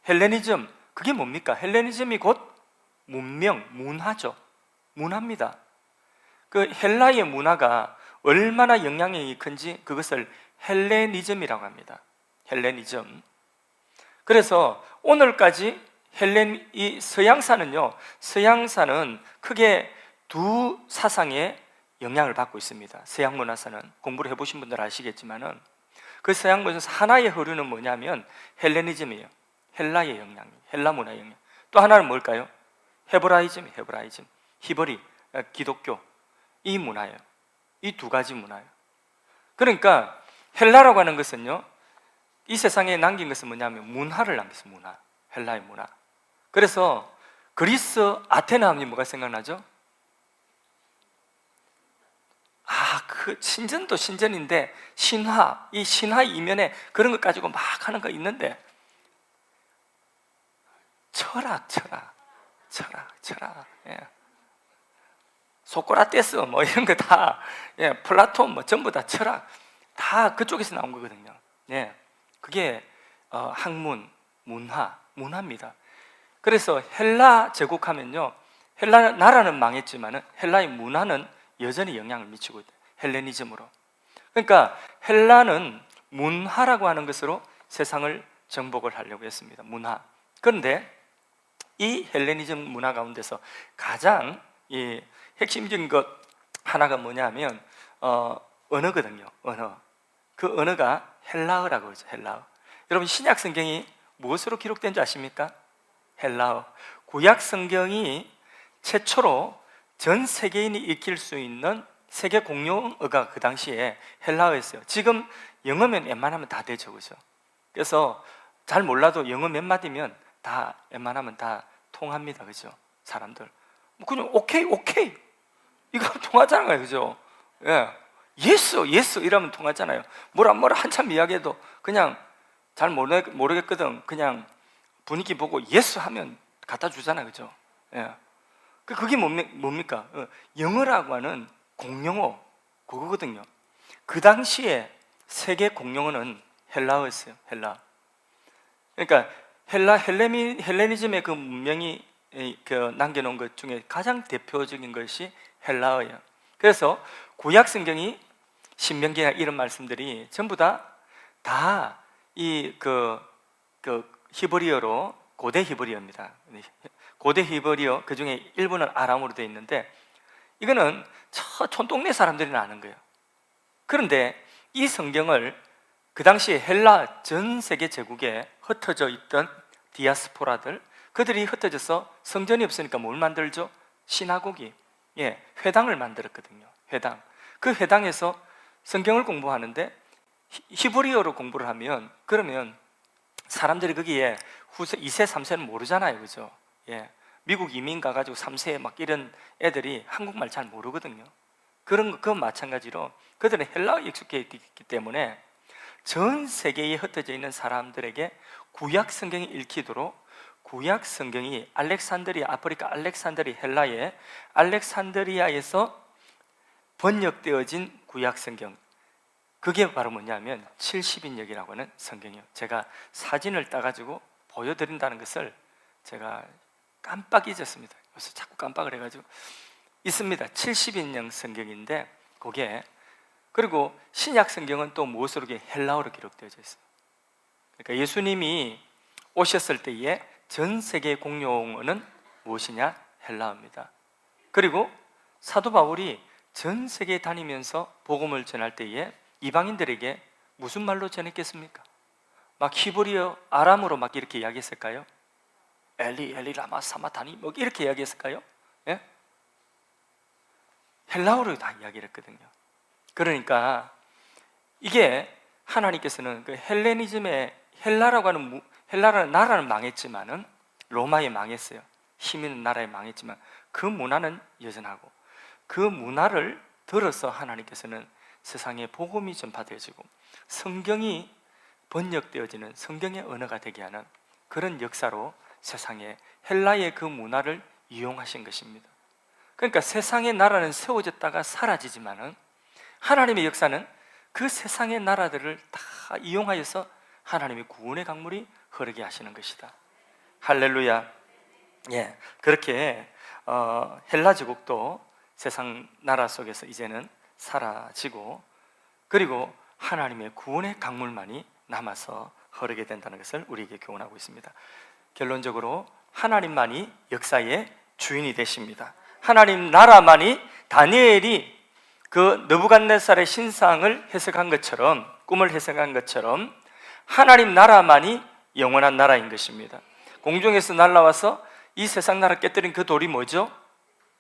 헬레니즘, 그게 뭡니까? 헬레니즘이 곧 문명, 문화죠. 문화입니다. 그 헬라의 문화가 얼마나 영향력이 큰지 그것을 헬레니즘이라고 합니다. 헬레니즘. 그래서 오늘까지 이 서양사는요, 서양사는 크게 두 사상에 영향을 받고 있습니다. 서양 문화사는 공부를 해보신 분들 아시겠지만은 그 서양 문화에서 하나의 흐르는 뭐냐면 헬레니즘이에요. 헬라의 영향, 헬라 문화의 영향. 또 하나는 뭘까요? 헤브라이즘, 히브리, 기독교, 이 문화예요. 이 두 가지 문화예요. 그러니까 헬라라고 하는 것은요, 이 세상에 남긴 것은 뭐냐면 문화를 남겼어요. 문화, 헬라의 문화. 그래서 그리스 아테네 하면 뭐가 생각나죠? 그 신전도 신전인데 신화, 이 신화 이면에 그런 것 가지고 막 하는 거 있는데, 철학. 예. 소크라테스 뭐 이런 거 다, 예, 플라톤 뭐 전부 다 철학, 다 그쪽에서 나온 거거든요. 예. 그게 학문, 문화입니다. 그래서 헬라 제국하면요, 헬라 나라는 망했지만은 헬라의 문화는 여전히 영향을 미치고 있다. 헬레니즘으로. 그러니까 헬라는 문화라고 하는 것으로 세상을 정복을 하려고 했습니다. 문화. 그런데 이 헬레니즘 문화 가운데서 가장 핵심적인 것 하나가 뭐냐면 언어거든요. 언어. 그 언어가 헬라어라고 그러죠. 헬라어. 여러분, 신약 성경이 무엇으로 기록된 줄 아십니까? 헬라어. 구약 성경이 최초로 전 세계인이 익힐 수 있는 세계 공용어가 그 당시에 헬라어였어요. 지금 영어면 웬만하면 다 되죠, 그죠? 그래서 잘 몰라도 영어 몇 마디면 다 웬만하면 다 통합니다, 그죠? 사람들 그냥 오케이 이거 통하잖아요, 그죠? 예, 예스 이러면 통하잖아요. 뭐라 한참 이야기해도 그냥 잘 모르겠거든, 그냥 분위기 보고 예스 하면 갖다 주잖아요, 그죠? 예. 그게 뭡니까? 영어라고 하는 공용어, 그거거든요. 그 당시에 세계 공용어는 헬라어였어요. 헬라. 그러니까 헬레니즘의 그 문명이 남겨놓은 것 중에 가장 대표적인 것이 헬라어예요. 그래서 구약 성경이 신명기나 이런 말씀들이 전부 다 이 히브리어로, 고대 히브리어입니다. 고대 히브리어, 그 중에 일부는 아람어로 되어 있는데 이거는 저 촌동네 사람들이 아는 거예요. 그런데 이 성경을 그 당시에 헬라 전 세계 제국에 흩어져 있던 디아스포라들, 그들이 흩어져서 성전이 없으니까 뭘 만들죠? 시나고기, 회당을 만들었거든요. 회당. 그 회당에서 성경을 공부하는데 히브리어로 공부를 하면, 그러면 사람들이 거기에 후세 2세, 3세는 모르잖아요. 그죠? 미국 이민 가가지고 3세 막 이런 애들이 한국말 잘 모르거든요. 그건 마찬가지로 그들은 헬라어에 익숙해 있기 때문에 전 세계에 흩어져 있는 사람들에게 구약 성경이 읽히도록, 구약 성경이 아프리카 알렉산드리아 헬라의 알렉산드리아에서 번역되어진 구약 성경, 그게 바로 뭐냐면 70인역이라고 하는 성경이요. 제가 사진을 따가지고 보여드린다는 것을 제가 깜빡 잊었습니다. 그래서 자꾸 깜빡을 해가지고 있습니다. 70인역 성경인데, 그게, 그리고 신약 성경은 또 무엇으로, 헬라어로 기록되어져 있어요. 그러니까 예수님이 오셨을 때에 전 세계 공용어는 무엇이냐? 헬라어입니다. 그리고 사도 바울이 전 세계에 다니면서 복음을 전할 때에 이방인들에게 무슨 말로 전했겠습니까? 막 히브리어, 아람어로 막 이렇게 이야기했을까요? 엘리 엘리 라마 사마타니 뭐 이렇게 이야기했을까요? 헬라어로 다 이야기를 했거든요. 그러니까 이게 하나님께서는 그 헬레니즘의 헬라라는 나라는 망했지만은, 로마에 망했어요. 힘 있는 나라에 망했지만 그 문화는 여전하고, 그 문화를 들어서 하나님께서는 세상에 복음이 전파되어지고 성경이 번역되어지는 성경의 언어가 되게 하는 그런 역사로 세상에 헬라의 그 문화를 이용하신 것입니다. 그러니까 세상의 나라는 세워졌다가 사라지지만은 하나님의 역사는 그 세상의 나라들을 다 이용하여서 하나님의 구원의 강물이 흐르게 하시는 것이다. 할렐루야. 그렇게 헬라 제국도 세상 나라 속에서 이제는 사라지고, 그리고 하나님의 구원의 강물만이 남아서 흐르게 된다는 것을 우리에게 교훈하고 있습니다. 결론적으로 하나님만이 역사의 주인이 되십니다. 하나님 나라만이, 다니엘이 그 느부갓네살의 신상을 해석한 것처럼, 꿈을 해석한 것처럼 하나님 나라만이 영원한 나라인 것입니다. 공중에서 날아와서 이 세상 나라 깨뜨린 그 돌이 뭐죠?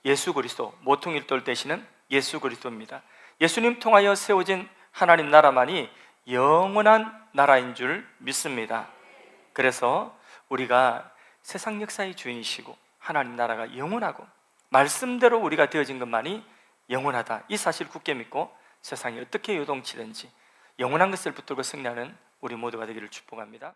예수 그리스도, 모퉁이돌 되시는 예수 그리스도입니다. 예수님 통하여 세워진 하나님 나라만이 영원한 나라인 줄 믿습니다. 그래서 우리가 세상 역사의 주인이시고 하나님 나라가 영원하고 말씀대로 우리가 되어진 것만이 영원하다, 이 사실 굳게 믿고 세상이 어떻게 요동치든지 영원한 것을 붙들고 승리하는 우리 모두가 되기를 축복합니다.